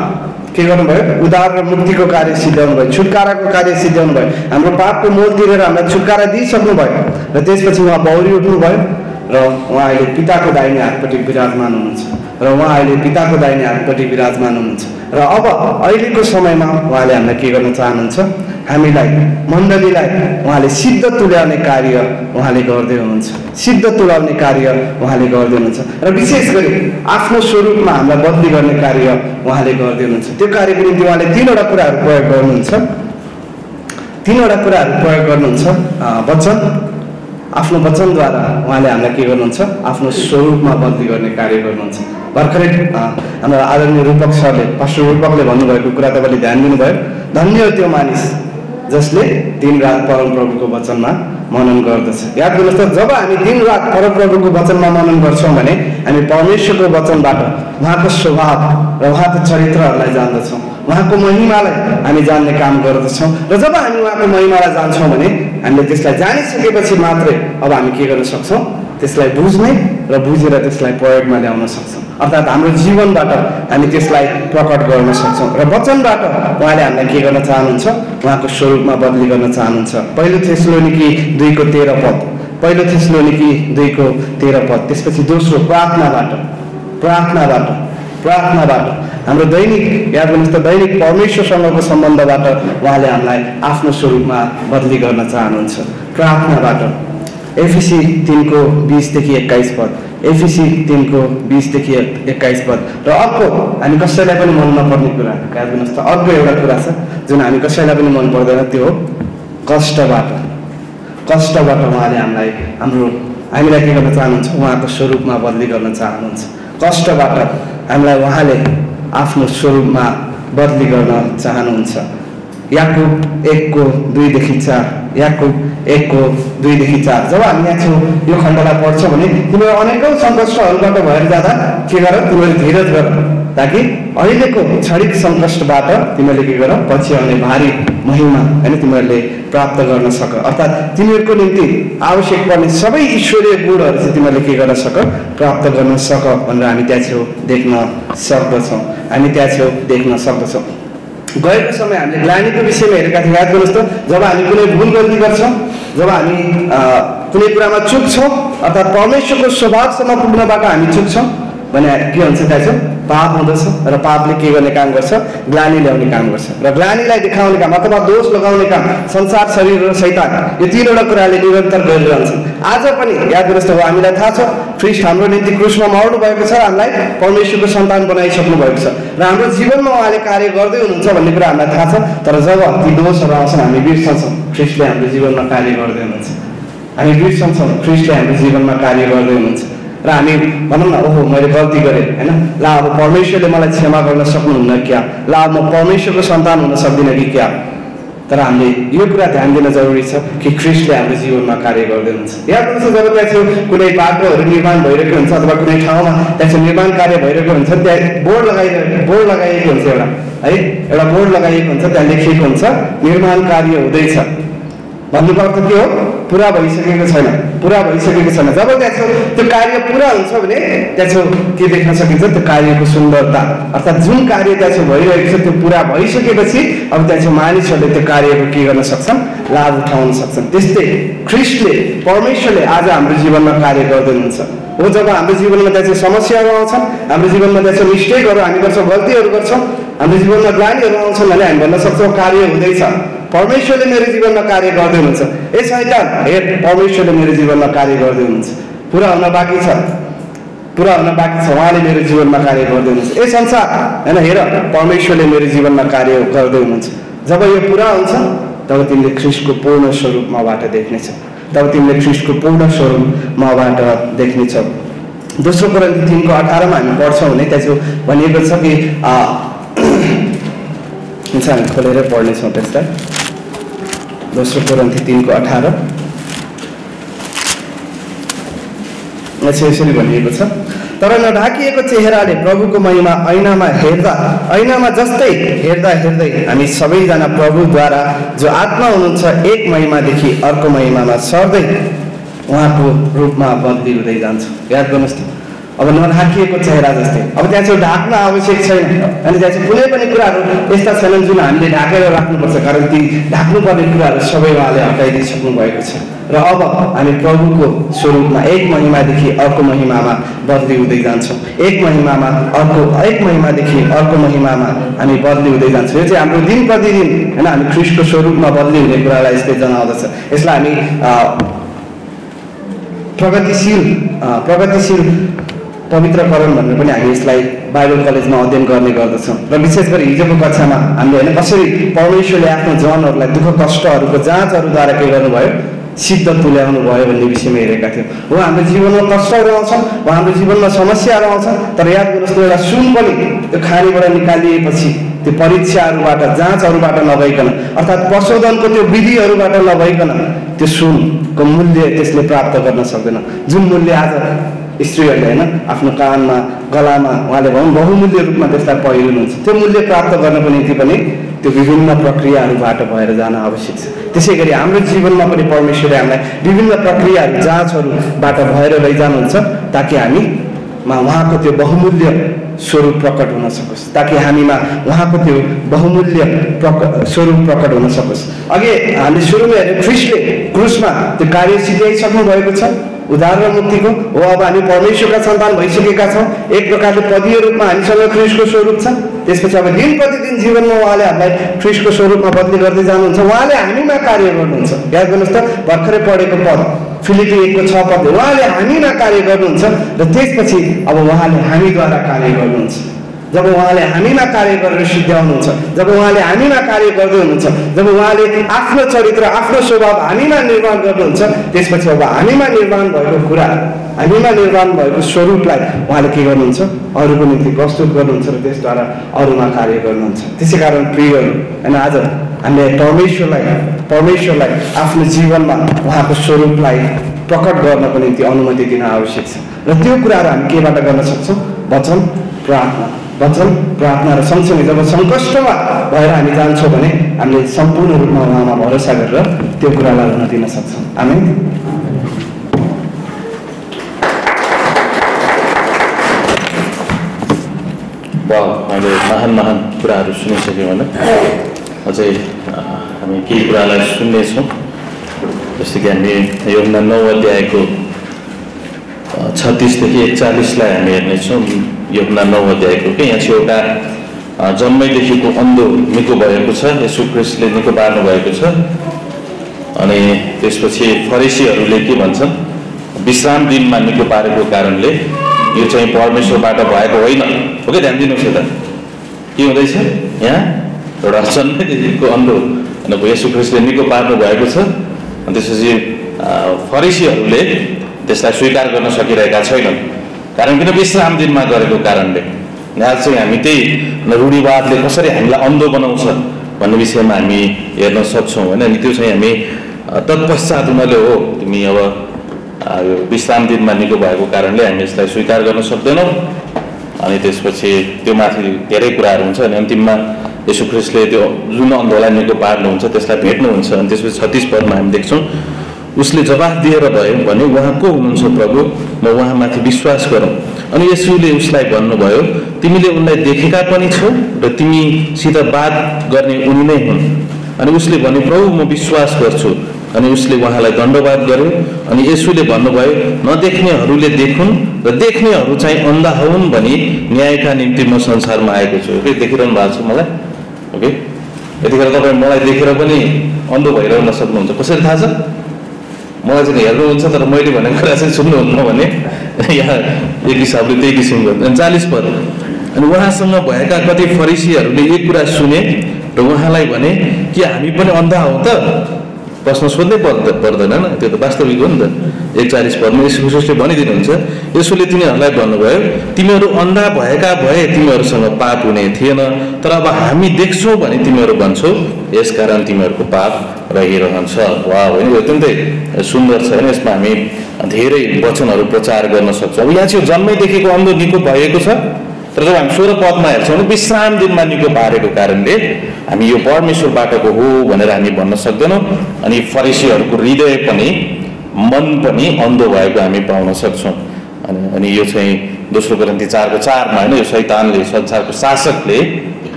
के गर्नुभयो? उद्धार र मुक्तिको कार्य सिद्ध्याउनु भयो, छुटकाराको कार्य सिद्ध्याउनु भयो, हाम्रो पापको मोल तिरेर हामीलाई छुटकारा दिइसक्नु भयो। र त्यसपछि उहाँ बौरी उठ्नुभयो र उहाँ अहिले पिताको दाहिने हातपट्टि विराजमान हुनुहुन्छ। र अब अहिलेको समयमा उहाँले हामीलाई के गर्न चाहनुहुन्छ? हामीलाई, मण्डलीलाई उहाँले सिद्ध तुल्याउने कार्य उहाँले गर्दै हुनुहुन्छ, र विशेष गरी आफ्नो स्वरूपमा हामीलाई बदली गर्ने कार्य उहाँले गर्दै हुनुहुन्छ। त्यो कार्यको निम्ति उहाँले तीनवटा कुराहरू प्रयोग गर्नुहुन्छ। वचन, आफ्नो वचनद्वारा उहाँले हामीलाई के गर्नुहुन्छ? आफ्नो स्वरूपमा बदली गर्ने कार्य गर्नुहुन्छ। भर्खरै हाम्रो आदरणीय रूपक सरले, पास्टर रूपकले भन्नुभएको कुरा तपाईँले ध्यान दिनुभयो, धन्य हो त्यो मानिस जसले दिनरात परमप्रभुको वचनमा मनन गर्दछ। याद गर्नुहोस् त, जब हामी दिनरात परमप्रभुको वचनमा मनन गर्छौँ भने हामी परमेश्वरको वचनबाट उहाँको स्वभाव र उहाँको चरित्रहरूलाई जान्दछौँ, उहाँको महिमालाई हामी जान्ने काम गर्दछौँ। र जब हामी उहाँको महिमालाई जान्छौँ भने हामीले त्यसलाई जानिसकेपछि मात्रै अब हामी के गर्न सक्छौँ? त्यसलाई बुझ्ने र बुझेर त्यसलाई प्रयोगमा ल्याउन सक्छौँ। अर्थात् हाम्रो जीवनबाट हामी त्यसलाई प्रकट गर्न सक्छौँ। र वचनबाट उहाँले हामीलाई के गर्न चाहनुहुन्छ? उहाँको स्वरूपमा बदली गर्न चाहनुहुन्छ। पहिलो थेसलोनिकी 2:13 पद, त्यसपछि दोस्रो प्रार्थनाबाट हाम्रो दैनिक, याद गर्नुहोस् त, दैनिक परमेश्वरसँगको सम्बन्धबाट उहाँले हामीलाई आफ्नो स्वरूपमा बदली गर्न चाहनुहुन्छ, प्रार्थनाबाट। एफिसी 3:20-21 पद, र अर्को हामी कसैलाई पनि मन नपर्ने कुरा, याद गर्नुहोस् त, अर्को एउटा कुरा छ जुन हामी कसैलाई पनि मन पर्दैन, त्यो हो कष्टबाट उहाँले हामीलाई के गर्न चाहनुहुन्छ? उहाँको स्वरूपमा बदली गर्न चाहनुहुन्छ। कष्टबाट हामीलाई उहाँले आफ्नो स्वरूपमा बदली गर्न चाहनुहुन्छ। याकुब 1:2-4 जब हामी यहाँ छौँ यो खण्डलाई पढ्छौँ भने तिमीहरू अनेकौँ सङ्कष्टहरूबाट भएर जाँदा के गर? तिमीहरू धीरज गर, ताकि अहिलेको क्षणिक सङ्कष्टबाट तिमीहरूले के गर? पछि आउने भारी महिमा होइन तिमीहरूले प्राप्त गर्न सक। अर्थात् तिमीहरूको निम्ति आवश्यक पर्ने सबै ईश्वरीय गुणहरू चाहिँ तिमीहरूले के गर्न सक? प्राप्त गर्न सक भनेर हामी त्यहाँ छेउ देख्न सक्दछौँ। गएको समय हामीले ग्लानीको विषयमा हेरेका थियौँ। याद गर्नुहोस् त, जब हामी कुनै भुल गल्ती गर्छौँ, जब हामी कुनै कुरामा चुक्छौँ अर्थात् परमेश्वरको स्वभावसम्म पुग्नबाट हामी चुक्छौँ भने के हुन्छ त्यहाँ चाहिँ पाप हुँदछ र पापले के गर्ने काम गर्छ? ग्लानी ल्याउने काम गर्छ र ग्लानीलाई देखाउने काम अथवा दोष लगाउने काम संसार, शरीर र शैतान यो तीनवटा कुराले निरन्तर गरिरहन्छन्। आज पनि याद गर्नुहोस् त, हामीलाई थाहा छ ख्रीष्ट हाम्रो निम्ति क्रुसमा मर्नु भएको छ, हामीलाई परमेश्वरको सन्तान बनाइसक्नु भएको छ र हाम्रो जीवनमा उहाँले कार्य गर्दै हुनुहुन्छ भन्ने कुरा हामीलाई थाहा छ। तर जब ती दोषहरू आउँछन् हामी बिर्सन्छौँ ख्रीष्टले हाम्रो जीवनमा कार्य गर्दै हुनुहुन्छ। हामी बिर्सन्छौँ ख्रीष्टले हाम्रो जीवनमा कार्य गर्दै हुनुहुन्छ र हामी भनौँ न, ओहो मैले गल्ती गरेँ होइन, ला अब परमेश्वरले मलाई क्षमा गर्न सक्नुहुन्न क्या, ला म परमेश्वरको सन्तान हुन सक्दिनँ कि क्या। तर हामीले यो कुरा ध्यान दिन जरुरी छ कि ख्रीष्टले हाम्रो जीवनमा कार्य गर्दै हुनुहुन्छ। याद गर्नुहोस्, जब त्यहाँ चाहिँ कुनै बाटोहरू निर्माण भइरहेको हुन्छ अथवा कुनै ठाउँमा त्यहाँ चाहिँ निर्माण कार्य भइरहेको हुन्छ, त्यहाँ बोर्ड लगाइएको हुन्छ एउटा बोर्ड लगाइएको हुन्छ, त्यहाँ लेखिएको हुन्छ निर्माण कार्य हुँदैछ। भन्नुको अर्थ के हो? पुरा भइसकेको छैन, पुरा भइसकेको छैन। जब त्यहाँ त्यो कार्य पुरा हुन्छ भने त्यहाँ के देख्न सकिन्छ? त्यो कार्यको सुन्दरता, अर्थात् जुन कार्य त्यहाँ भइरहेको छ त्यो पुरा भइसकेपछि अब त्यहाँ मानिसहरूले त्यो कार्यको के गर्न सक्छन्? लाभ उठाउन सक्छन्। त्यस्तै ख्रीष्टले, परमेश्वरले आज हाम्रो जीवनमा कार्य गर्दै हुनुहुन्छ। हो, जब हाम्रो जीवनमा त्यहाँ समस्याहरू आउँछन्, हाम्रो जीवनमा त्यहाँ मिस्टेकहरू हामी गर्छौँ, गल्तीहरू गर्छौँ, हाम्रो जीवनमा ग्लानीहरू आउँछन् भने हामी भन्न सक्छौँ कार्य हुँदैछ, परमेश्वरले मेरो जीवनमा कार्य गर्दै हुनुहुन्छ। ए शैतान हेर, परमेश्वरले मेरो जीवनमा कार्य गर्दै हुनुहुन्छ, पुरा हुन बाँकी छ, पुरा हुन बाँकी छ, उहाँले मेरो जीवनमा कार्य गर्दै हुनुहुन्छ। ए संसार होइन, हेर परमेश्वरले मेरो जीवनमा कार्य गर्दै हुनुहुन्छ। जब यो पुरा हुन्छ तब तिमीले ख्रीष्टको पूर्ण स्वरूप मबाट देख्नेछौ, तब तिमीले ख्रीष्टको पूर्ण स्वरूप मबाट देख्नेछौ। दोस्रो कोरिन्थी 3:18 हामी पढ्छौँ भने त्यहाँ भनिएको छ कि हुन्छ, हामी खोलेर पढ्नेछौँ त्यसलाई। दोस्रो कोरिन्थी 3:18 यसरी भनिएको छ, तर नढाकिएको चेहराले प्रभुको महिमा ऐनामा जस्तै हेर्दा हेर्दै हामी सबैजना प्रभुद्वारा जो आत्मा हुनुहुन्छ एक महिमादेखि अर्को महिमामा सर्दै उहाँको रूपमा बदली हुँदै जान्छ। याद गर्नुहोस् त, अब नढाकिएको चेहरा जस्तै, अब त्यहाँ चाहिँ ढाक्न आवश्यक छैन। अनि त्यहाँ चाहिँ कुनै पनि कुराहरू यस्ता छैनन् जुन हामीले ढाकेर राख्नुपर्छ, कारण ती ढाक्नुपर्ने कुराहरू सबै उहाँले हटाइदिइसक्नु भएको छ। र अब हामी प्रभुको स्वरूपमा एक महिमादेखि अर्को महिमामा बदली हुँदै जान्छौँ, एक महिमादेखि अर्को महिमामा हामी बदली हुँदै जान्छौँ। यो चाहिँ हाम्रो दिन प्रतिदिन होइन हामी ख्रीष्टको स्वरूपमा बदली हुने कुरालाई यसले जनाउँदछ। यसलाई हामी प्रगतिशील पवित्रकरण भनेर पनि हामी यसलाई बाइबल कलेजमा अध्ययन गर्ने गर्दछौँ। र विशेष गरी हिजोको कक्षामा हामीले होइन कसरी परमेश्वरले आफ्नो जनहरूलाई दुःख कष्टहरूको जाँचहरूद्वारा के गर्नुभयो? सिद्ध तुल्याउनु भयो भन्ने विषयमा हेरेका थियौँ। हो, हाम्रो जीवनमा कष्टहरू आउँछन्, हाम्रो जीवनमा समस्याहरू आउँछन्, तर याद गर्नुहोस् एउटा सुन पनि त्यो खानीबाट निकालिएपछि त्यो परीक्षाहरूबाट, जाँचहरूबाट नभइकन अर्थात् प्रशोधनको त्यो विधिहरूबाट नभइकन त्यो सुनको मूल्य त्यसले प्राप्त गर्न सक्दैन। जुन मूल्य आज स्त्रीहरूले होइन आफ्नो कानमा, गलामा उहाँले भनौँ बहुमूल्य रूपमा त्यसलाई पहिरिनुहुन्छ, त्यो मूल्य प्राप्त गर्नको निम्ति पनि त्यो विभिन्न प्रक्रियाहरूबाट भएर जान आवश्यक छ। त्यसै गरी हाम्रो जीवनमा पनि परमेश्वरले हामीलाई विभिन्न प्रक्रियाहरू, जाँचहरूबाट भएर लैजानुहुन्छ ताकि हामीमा उहाँको त्यो बहुमूल्य स्वरूप प्रकट हुन सकोस्, ताकि हामीमा उहाँको त्यो बहुमूल्य स्वरूप प्रकट हुन सकोस्। अघि हामीले सुरुमा हेऱ्यौँ ख्रीष्टले क्रुसमा त्यो कार्य सिद्ध्याइसक्नु भएको छ उद्धार र मुक्तिको। हो, अब हामी परमेश्वरका सन्तान भइसकेका छौँ, एक प्रकारले पदीय रूपमा हामीसँग ख्रीष्टको स्वरूप छ। त्यसपछि अब दिन प्रतिदिन जीवनमा उहाँले हामीलाई ख्रीष्टको स्वरूपमा बदली गर्दै जानुहुन्छ, उहाँले हामीमा कार्य गर्नुहुन्छ। याद गर्नुहोस् त, भर्खरै पढेको पद फिलिपी 1:6 उहाँले हामीमा कार्य गर्नुहुन्छ र त्यसपछि अब उहाँले हामीद्वारा कार्य गर्नुहुन्छ। जब उहाँले हामीमा कार्य गरेर सिद्ध्याउनुहुन्छ, जब उहाँले हामीमा कार्य गर्दै हुनुहुन्छ, जब उहाँले आफ्नो चरित्र, आफ्नो स्वभाव हामीमा निर्माण गर्नुहुन्छ, त्यसपछि अब हामीमा निर्माण भएको कुरा, हामीमा निर्माण भएको स्वरूपलाई उहाँले के गर्नुहुन्छ? अरूको निम्ति प्रस्तुत गर्नुहुन्छ र त्यसद्वारा अरूमा कार्य गर्नुहुन्छ। त्यसै कारण प्रियहरू होइन, आज हामीले परमेश्वरलाई आफ्नो जीवनमा उहाँको स्वरूपलाई प्रकट गर्नको निम्ति अनुमति दिन आवश्यक छ। र त्यो कुराहरू हामी केबाट गर्न सक्छौँ? वचन प्रार्थना र सँगसँगै जब सङ्कष्टमा भएर हामी जान्छौँ भने हामीले सम्पूर्ण रूपमा उहाँमा भरोसा गरेर त्यो कुरालाई हुन दिन सक्छौँ। आमेन। मैले महान महान कुराहरू सुनिसक्यौँ होइन। अझै हामी केही कुरालाई सुन्नेछौँ। जस्तै कि हामी यूहन्ना 9 अध्यायको 36 देखि 41लाई हामी हेर्नेछौँ। यूहन्ना 9 अध्यायको के यहाँ चाहिँ एउटा जन्मैदेखिको अन्धो निको भएको छ, येशू ख्रीष्टले निको पार्नु भएको छ। अनि त्यसपछि फरिसीहरूले के भन्छन्, विश्राम दिनमा निको पारेको कारणले यो चाहिँ परमेश्वरबाट भएको होइन। हो कि ध्यान दिनुहोस् यता के हुँदैछ यहाँ, एउटा जन्मैदेखिको अन्धो अनि येशू ख्रीष्टले निको पार्नु भएको छ। अनि त्यसपछि फरिसीहरूले त्यसलाई स्वीकार गर्न सकिरहेका छैनन्। कारण किन? विश्राम दिनमा गरेको कारणले। आज चाहिँ हामी त्यही रूढिवादले कसरी हामीलाई अन्धो बनाउँछ भन्ने विषयमा हामी हेर्न सक्छौँ होइन। अनि त्यो चाहिँ हामी तत्पश्चात उनीहरूले हो तिमी अब यो विश्राम दिनमा निको भएको कारणले हामी यसलाई स्वीकार गर्न सक्दैनौँ। अनि त्यसपछि त्यो माथि धेरै कुराहरू हुन्छ। अनि अन्तिममा येशू ख्रीष्टले त्यो जुन अन्धोलाई निको पार्नुहुन्छ त्यसलाई भेट्नुहुन्छ। अनि त्यसपछि 36 पदमा हामी देख्छौँ, उसले जवाफ दिएर भयो भने उहाँ को हुनुहुन्छ प्रभु, म उहाँमाथि विश्वास गरौँ। अनि येशूले उसलाई भन्नुभयो, तिमीले उनलाई देखेका पनि छौ र तिमीसित बात गर्ने उनी नै हुन्। अनि उसले भने, प्रभु म विश्वास गर्छु। अनि उसले उहाँलाई दण्डवाद गर्यो। अनि येशूले भन्नुभयो, नदेख्नेहरूले देखुन् र देख्नेहरू चाहिँ अन्धा हुन् भनी न्यायका निम्ति म संसारमा आएको छु। ओके, देखिरहनु भएको छ मलाई? ओके, यतिखेर तपाईँ मलाई देखेर पनि अन्धो भइरहन सक्नुहुन्छ। कसरी थाहा छ? मलाई चाहिँ हेर्नुहुन्छ तर मैले भनेको कुरा चाहिँ सुन्नुहुन्न भने यहाँ एक हिसाबले त्यही किसिमको। 40 पद, अनि उहाँसँग भएका कति फरिसीहरूले एक कुरा सुने र उहाँलाई भने, कि हामी पनि अन्धा हौ त? प्रश्न सोध्नै पर्दैन न, त्यो त वास्तविक हो नि त। 41 पदमा येशू ख्रीष्टले भनिदिनुहुन्छ, येशूले तिनीहरूलाई भन्नुभयो, तिमीहरू अन्धा भएका भए तिमीहरूसँग पाप हुने थिएन, तर अब हामी देख्छौँ भने तिमीहरू भन्छौ यसकारण तिमीहरूको पाप रहिरहन्छ। वा होइन, यो अत्यन्तै सुन्दर छ होइन। यसमा हामी धेरै वचनहरू प्रचार गर्न सक्छौँ। अब यहाँ चाहिँ जन्मैदेखिको अन्धो निको भएको छ, तर जब हामी 16 पदमा हेर्छौँ भने विश्राम दिनमा निको पारेको कारणले हामी यो परमेश्वरबाटको हो भनेर हामी भन्न सक्दैनौँ। अनि फरिसीहरूको हृदय पनि मन पनि अन्धो भएको हामी पाउन सक्छौँ। अनि यो चाहिँ 2 कोरिन्थी 4:4 होइन, यो शैतानले, संसारको शासकले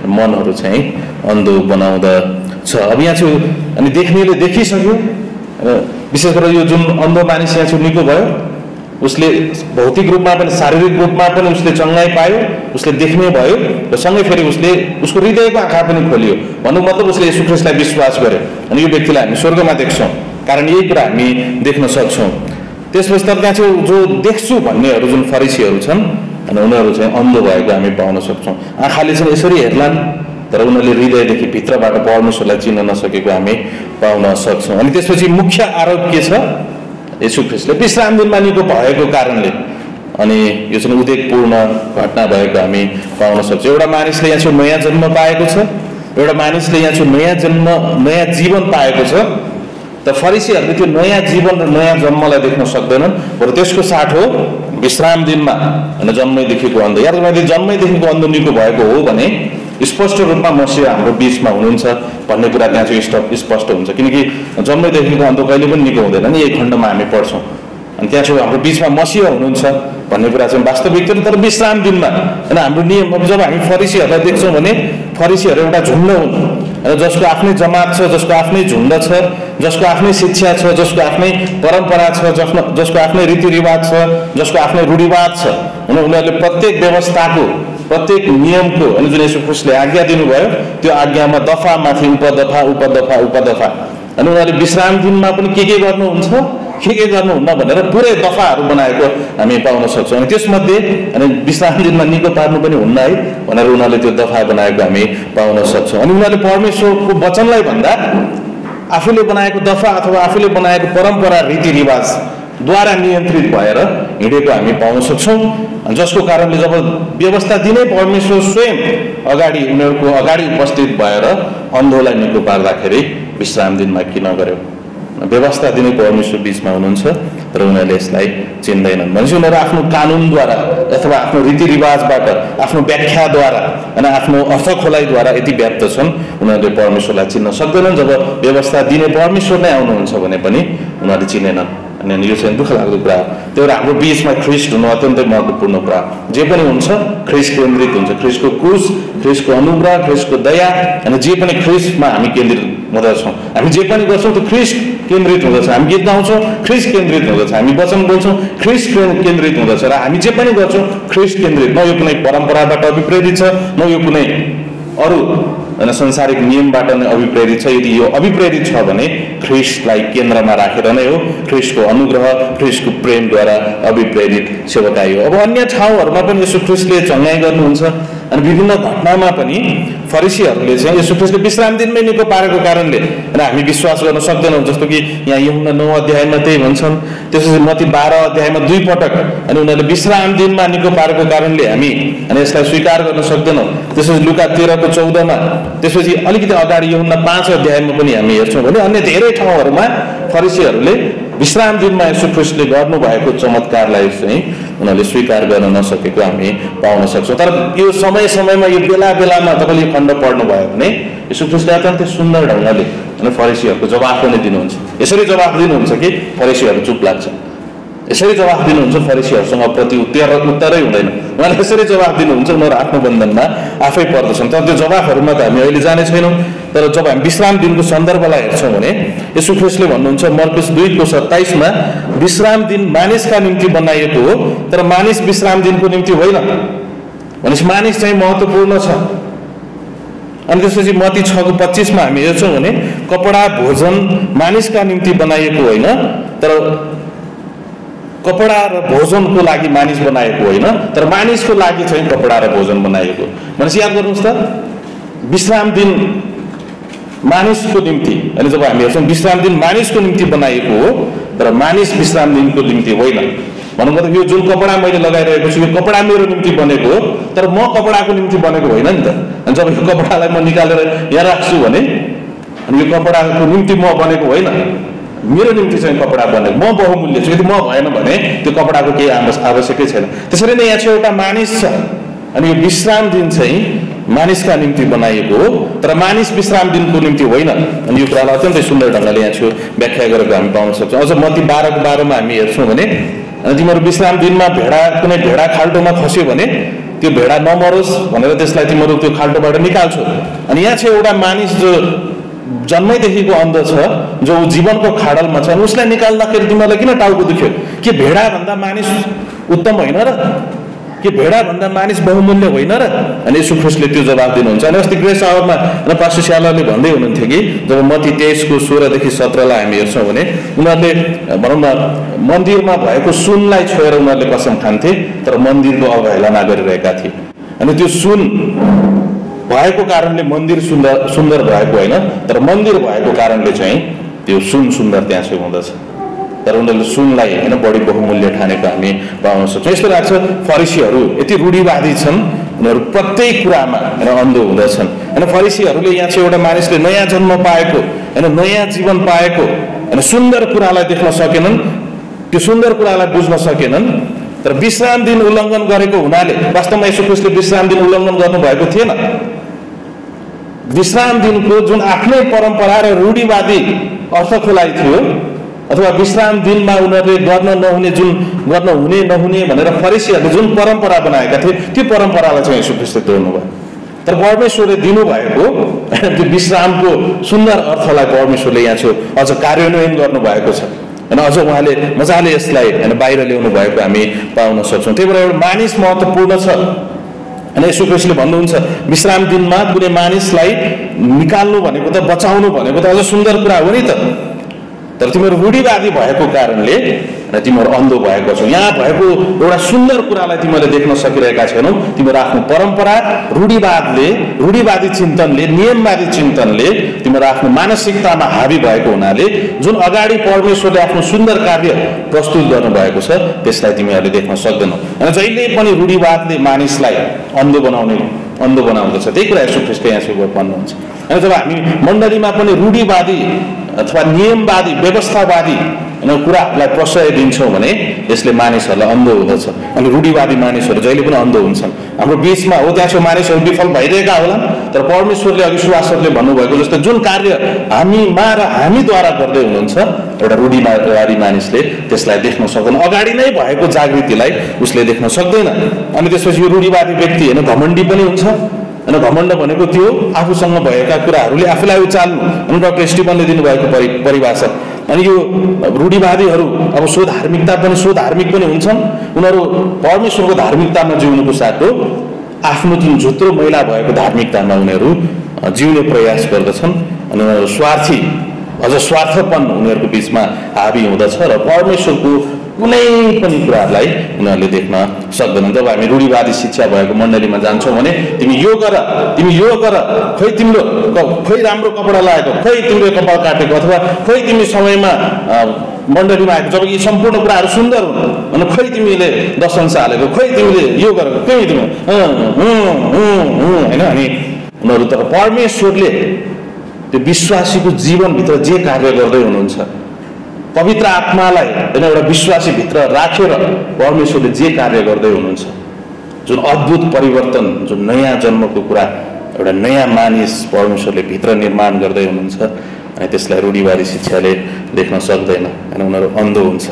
मनहरू चाहिँ अन्धो बनाउँदछ। अब यहाँ चाहिँ अनि देख्नेले देखिसक्यो। विशेष गरेर यो जुन अन्धो मानिस यहाँ चाहिँ निको भयो, उसले भौतिक रूपमा पनि शारीरिक रूपमा पनि उसले चङ्गाइ पायो, उसले देख्ने भयो र सँगै फेरि उसको हृदयको आँखा पनि खोलियो। भन्नु मतलब उसले येशू ख्रीष्टलाई विश्वास गर्यो। अनि यो व्यक्तिलाई हामी स्वर्गमा देख्छौँ, कारण यही कुरा हामी देख्न सक्छौँ। त्यसपछि तर त्यहाँ चाहिँ जो देख्छु भन्नेहरू जुन फरिसीहरू छन् अनि उनीहरू चाहिँ अन्धो भएको हामी पाउन सक्छौँ। आँखाले चाहिँ यसरी हेर्लान् तर उनीहरूले हृदयदेखि भित्रबाट परमेश्वरलाई चिन्न नसकेको हामी पाउन सक्छौँ। अनि त्यसपछि मुख्य आरोप के छ? येशू ख्रीष्टले विश्राम दिनमा निको भएको कारणले। अनि यो चाहिँ उद्वेगपूर्ण घटना भएको हामी पाउन सक्छौँ। एउटा मानिसले यहाँ चाहिँ नयाँ जन्म पाएको छ, एउटा मानिसले यहाँ चाहिँ नयाँ जीवन पाएको छ। त फरिसीहरूले त्यो नयाँ जीवन र नयाँ जन्मलाई देख्न सक्दैनन्, बरु त्यसको साथ हो विश्राम दिनमा होइन जन्मैदेखिको अन्धो। या मैले जन्मैदेखिको अन्धो निको भएको हो भने स्पष्ट रूपमा मसीहा हाम्रो बिचमा हुनुहुन्छ भन्ने कुरा त्यहाँ चाहिँ स्पष्ट हुन्छ। किनकि जन्मैदेखिको अन्धो कहिले पनि निको हुँदैन नि, यही खण्डमा हामी पढ्छौँ। अनि त्यहाँ चाहिँ हाम्रो बिचमा मसीहा हुनुहुन्छ भन्ने कुरा चाहिँ वास्तविक थियो। तर विश्राम दिनमा होइन हाम्रो नियम, अब जब हामी फरिसीहरूलाई देख्छौँ भने फरिसीहरू एउटा झुन्ड हुन् होइन, जसको आफ्नै जमात छ, जसको आफ्नै झुन्ड छ, जसको आफ्नै शिक्षा छ, जसको आफ्नै परम्परा छ, जसको आफ्नै रीतिरिवाज छ, जसको आफ्नै रूढिवाद छ। उनीहरूले प्रत्येक व्यवस्थाको, प्रत्येक नियमको अनि जुन येशू ख्रीष्टले आज्ञा दिनुभयो त्यो आज्ञामा दफामाथि उपदफा उपदफा उपदफा अनि उनीहरूले विश्राम दिनमा पनि के गर्नुहुन्छ, के गर्नुहुन्न भनेर पुरै दफाहरू बनाएको हामी पाउन सक्छौँ। अनि त्यसमध्ये अनि विश्राम दिनमा निको पार्नु पनि हुन्न है भनेर उनीहरूले त्यो दफा बनाएको हामी पाउन सक्छौँ। अनि उनीहरूले परमेश्वरको वचनलाई भन्दा आफूले बनाएको दफा अथवा आफूले बनाएको परम्परा रीतिरिवाजद्वारा नियन्त्रित भएर हिँडेको हामी पाउन सक्छौँ। जसको कारणले जब व्यवस्था दिने परमेश्वर स्वयं अगाडि उनीहरूको अगाडि उपस्थित भएर अन्धोलाई निको पार्दाखेरि विश्राम दिनमा किन गर्यो? व्यवस्था दिने परमेश्वर बिचमा हुनुहुन्छ तर उनीहरूले यसलाई चिन्दैनन्। भनेपछि उनीहरू आफ्नो कानुनद्वारा अथवा आफ्नो रीतिरिवाजबाट, आफ्नो व्याख्याद्वारा अनि आफ्नो अर्थ खोलाइद्वारा यति व्याप्त छन् उनीहरूले परमेश्वरलाई चिन्न सक्दैनन्। जब व्यवस्था दिने परमेश्वर नै आउनुहुन्छ भने पनि उनीहरूले चिनेनन्। अनि यो चाहिँ दुःख लाग्दो कुरा हो। त्यो भएर हाम्रो बिचमा ख्रिस्ट हुनु अत्यन्तै महत्त्वपूर्ण कुरा हो। जे पनि हुन्छ ख्रिस्ट केन्द्रित हुन्छ, ख्रिस्टको क्रुस, ख्रिस्टको अनुग्रह, ख्रिस्टको दया, अनि जे पनि ख्रिस्टमा हामी केन्द्रित हुँदछौँ। हामी जे पनि गर्छौँ त्यो ख्रिस्ट केन्द्रित हुँदछ। हामी गीत गाउँछौँ ख्रिस्ट केन्द्रित हुँदछ, हामी वचन बोल्छौँ ख्रिस्ट केन्द्रित हुँदछ, र हामी जे पनि गर्छौँ ख्रिस्ट केन्द्रित। न यो कुनै परम्पराबाट अभिप्रेरित छ, न यो कुनै अरू होइन संसारिक नियमबाट नै अभिप्रेरित छ। यदि यो अभिप्रेरित छ भने ख्रिस्टलाई केन्द्रमा राखेर नै हो, ख्रिस्टको अनुग्रह, ख्रिस्टको प्रेमद्वारा अभिप्रेरित सेवकाई हो। अब अन्य ठाउँहरूमा पनि यसो ख्रिस्टले चङ्गाई गर्नुहुन्छ, अनि विभिन्न घटनामा पनि फरिसीहरूले चाहिँ यसो ख्रिस्टले विश्राम दिनमै निको पारेको कारणले होइन हामी विश्वास गर्न सक्दैनौँ। जस्तो कि यहाँ यूहन्ना 9 अध्यायमा त्यही भन्छन्, त्यसपछि मत्ती 12 अध्यायमा 2 पटक अनि उनीहरूले विश्राम दिनमा निको पारेको कारणले हामी अनि यसलाई स्वीकार गर्न सक्दैनौँ। त्यसपछि लुका 13को 14मा, त्यसपछि अलिकति अगाडि यूहन्ना 5 अध्यायमा पनि हामी हेर्छौँ भने अन्य धेरै ठाउँहरूमा फरिसीहरूले विश्राम दिनमा यसो ख्रिस्टले गर्नुभएको चमत्कारलाई चाहिँ उनीहरूले स्वीकार गर्न नसकेको हामी पाउन सक्छौँ। तर यो समय समयमा यो बेला बेलामा तपाईँले यो खण्ड पढ्नुभयो भने यसो ख्रिस्टले अत्यन्तै सुन्दर ढङ्गले अनि फरिसीहरूको जवाफ पनि दिनुहुन्छ। यसरी जवाफ दिनुहुन्छ कि फरिसीहरू चुप लाग्छ, यसरी जवाफ दिनुहुन्छ फरिसीहरूसँग प्रति उत्तरै हुँदैन, उहाँले यसरी जवाफ दिनुहुन्छ, उनीहरू आफ्नो बन्धनमा आफै पर्दछन्। तर त्यो जवाफहरूमा त हामी अहिले जाने छैनौँ। तर जब हामी विश्राम दिनको सन्दर्भलाई हेर्छौँ भने यसो ख्रिस्टले भन्नुहुन्छ मर्कुस 2:27मा, विश्राम दिन मानिसका निम्ति बनाइएको हो तर मानिस विश्राम दिनको निम्ति होइन। भनेपछि मानिस चाहिँ महत्त्वपूर्ण छ। अनि त्यसपछि मत्ती 6:25मा हामी हेर्छौँ भने कपडा भोजन मानिसका निम्ति बनाइएको होइन तर कपडा र भोजनको लागि मानिस बनाएको होइन, तर मानिसको लागि चाहिँ कपडा र भोजन बनाइएको। भनेपछि याद गर्नुहोस् त, विश्राम दिन मानिसको निम्ति, अनि जब हामी हेर्छौँ विश्राम दिन मानिसको निम्ति बनाइएको हो तर मानिस विश्राम दिनको निम्ति होइन। भनौँ मतलब यो जुन कपडा मैले लगाइरहेको छु यो कपडा मेरो निम्ति बनेको हो तर म कपडाको निम्ति बनेको होइन नि त। अनि जब यो कपडालाई म निकालेर यहाँ राख्छु भने अनि यो कपडाको निम्ति म बनेको होइन, मेरो निम्ति चाहिँ कपडा बनेको, म बहुमूल्य छु। यदि म भएन भने त्यो कपडाको केही आवश्यकै छैन। त्यसरी नै यहाँ चाहिँ एउटा मानिस छ अनि यो विश्राम दिन चाहिँ मानिसका निम्ति बनाइएको हो तर मानिस विश्राम दिनको निम्ति होइन। अनि यो कुरालाई अत्यन्तै सुन्दर ढङ्गले यहाँ छु व्याख्या गरेको हामी पाउन सक्छौँ। अझ मत्ती 12:12मा हामी हेर्छौँ भने तिमीहरू विश्राम दिनमा कुनै भेडा खाल्टोमा खस्यो भने त्यो भेडा नमरोस् भनेर त्यसलाई तिमीहरू त्यो खाल्टोबाट निकाल्छौ। अनि यहाँ चाहिँ एउटा मानिस जो जन्मैदेखिको अन्ध छ, जो जीवनको खाडलमा छ, उसलाई निकाल्दाखेरि तिमीहरूलाई किन टाउको दुख्यो? के भेडाभन्दा मानिस उत्तम होइन र? के भेडाभन्दा मानिस बहुमूल्य होइन र? अनि यसो ख्रिस्टले त्यो जवाब दिनुहुन्छ। अनि अस्ति ग्रेस आवरमा पास्टर स्यालरले भन्दै हुनुहुन्थ्यो कि जब मत्ती 23:16देखि 17लाई हामी हेर्छौँ भने उनीहरूले भनौँ न मन्दिरमा भएको सुनलाई छोएर उनीहरूले कसम खान्थे तर मन्दिरको अवहेलना गरिरहेका थिए। अनि त्यो सुन भएको कारणले मन्दिर सुन्दर भएको होइन तर मन्दिर भएको कारणले चाहिँ त्यो सुन सुन्दर त्यहाँ चाहिँ हुँदछ। तर उनीहरूले सुनलाई होइन बढी बहुमूल्य ठानेको हामी पाउन सक्छौँ। यस्तो लाग्छ फरिसीहरू यति रूढिवादी छन्, उनीहरू प्रत्येक कुरामा होइन अन्धो हुँदछन्। होइन फरिसीहरूले यहाँ चाहिँ एउटा मानिसले नयाँ जन्म पाएको होइन नयाँ जीवन पाएको होइन सुन्दर कुरालाई देख्न सकेनन्, त्यो सुन्दर कुरालाई बुझ्न सकेनन्। तर विश्राम दिन उल्लङ्घन गरेको हुनाले वास्तवमा यसो ख्रिस्टले विश्राम दिन उल्लङ्घन गर्नुभएको थिएन। विश्राम दिनको जुन आफ्नै परम्परा र रूढिवादी अर्थको लागि थियो अथवा विश्राम दिनमा उनीहरूले गर्न हुने नहुने भनेर फरिसीहरूले जुन परम्परा बनाएका थिए त्यो परम्परालाई चाहिँ यसो ख्रिस्टले तोड्नुभयो। तर परमेश्वरले दिनुभएको त्यो विश्रामको सुन्दर अर्थलाई परमेश्वरले यहाँ चाहिँ अझ कार्यान्वयन गर्नुभएको छ होइन। अझ उहाँले मजाले यसलाई होइन बाहिर ल्याउनु भएको हामी पाउन सक्छौँ। त्यही भएर एउटा मानिस महत्त्वपूर्ण छ होइन। यसो ख्रिस्टले भन्नुहुन्छ विश्राम दिनमा कुनै मानिसलाई निकाल्नु भनेको त बचाउनु भनेको त अझ सुन्दर कुरा हो नि त। तर तिमीहरू रूढिवादी भएको कारणले र तिमीहरू अन्धो भएको छौ। यहाँ भएको एउटा सुन्दर कुरालाई तिमीहरूले देख्न सकिरहेका छैनौ। तिमीहरू आफ्नो परम्परा रूढिवादी चिन्तनले नियमवादी चिन्तनले तिमीहरू आफ्नो मानसिकतामा हावी भएको हुनाले जुन अगाडि परमेश्वरले आफ्नो सुन्दर कार्य प्रस्तुत गर्नुभएको छ त्यसलाई तिमीहरूले देख्न सक्दैनौ। अनि जहिले पनि रूढिवादले मानिसलाई अन्धो बनाउँदछ। त्यही कुरा यसो ख्रिस्टले यहाँ भन्नुहुन्छ। अनि जब हामी मण्डलीमा पनि रूढिवादी अथवा नियमवादी व्यवस्थावादी कुराहरूलाई प्रश्रय दिन्छौँ भने यसले मानिसहरूलाई अन्धो हुँदछ। अनि रूढिवादी मानिसहरू जहिले पनि अन्धो हुन्छन्। हाम्रो बिचमा हो त्यहाँ मानिसहरू विफल भइरहेका होलान्, तर परमेश्वरले अघि सुवासरले भन्नुभएको जस्तो जुन कार्य हामीमा र हामीद्वारा गर्दै हुनुहुन्छ एउटा रूढिवादी मानिसले त्यसलाई देख्न सक्दैन। अगाडि नै भएको जागृतिलाई उसले देख्न सक्दैन। अनि त्यसपछि यो रूढिवादी व्यक्ति घमण्डी पनि हुन्छ। घमण्ड भनेको त्यो आफूसँग भएका कुराहरूले आफूलाई उचाल्नु। डाक्टर स्टिफनले दिनुभएको परिभाषा। अनि यो रूढिवादीहरू अब धार्मिक पनि हुन्छन्। उनीहरू परमेश्वरको धार्मिकतामा जिउनुको साटो आफ्नो जुन झुत्रो मैला भएको धार्मिकतामा उनीहरू जिउने प्रयास गर्दछन्। अनि उनीहरू स्वार्थी अझ स्वार्थपन उनीहरूको बिचमा हाबी हुँदछ र परमेश्वरको कुनै पनि कुराहरूलाई उनीहरूले देख्न सक्दैनन्। जब हामी रूढिवादी शिक्षा भएको मण्डलीमा जान्छौँ भने तिमी यो गर, खोइ तिम्रो खोइ राम्रो कपडा लगाएको, खोइ तिम्रो कपाल काटेको, अथवा खोइ तिमी समयमा मण्डलीमा आएको, जब यी सम्पूर्ण कुराहरू सुन्दर हुन्। अनि खोइ तिमीले 10 अंश हालेको, खोइ तिमीले यो गरेको, खोइ तिमी होइन। अनि उनीहरू त परमेश्वरले त्यो विश्वासीको जीवनभित्र जे कार्य गर्दै हुनुहुन्छ, पवित्र आत्मालाई एउटा विश्वासीभित्र राखेर परमेश्वरले जे कार्य गर्दै हुनुहुन्छ, जुन अद्भुत परिवर्तन, जुन नयाँ जन्मको कुरा, एउटा नयाँ मानिस परमेश्वरले भित्र निर्माण गर्दै हुनुहुन्छ। अनि त्यसलाई रूढिवादी शिक्षाले देख्न सक्दैन। अनि उनीहरू अन्धो हुन्छ।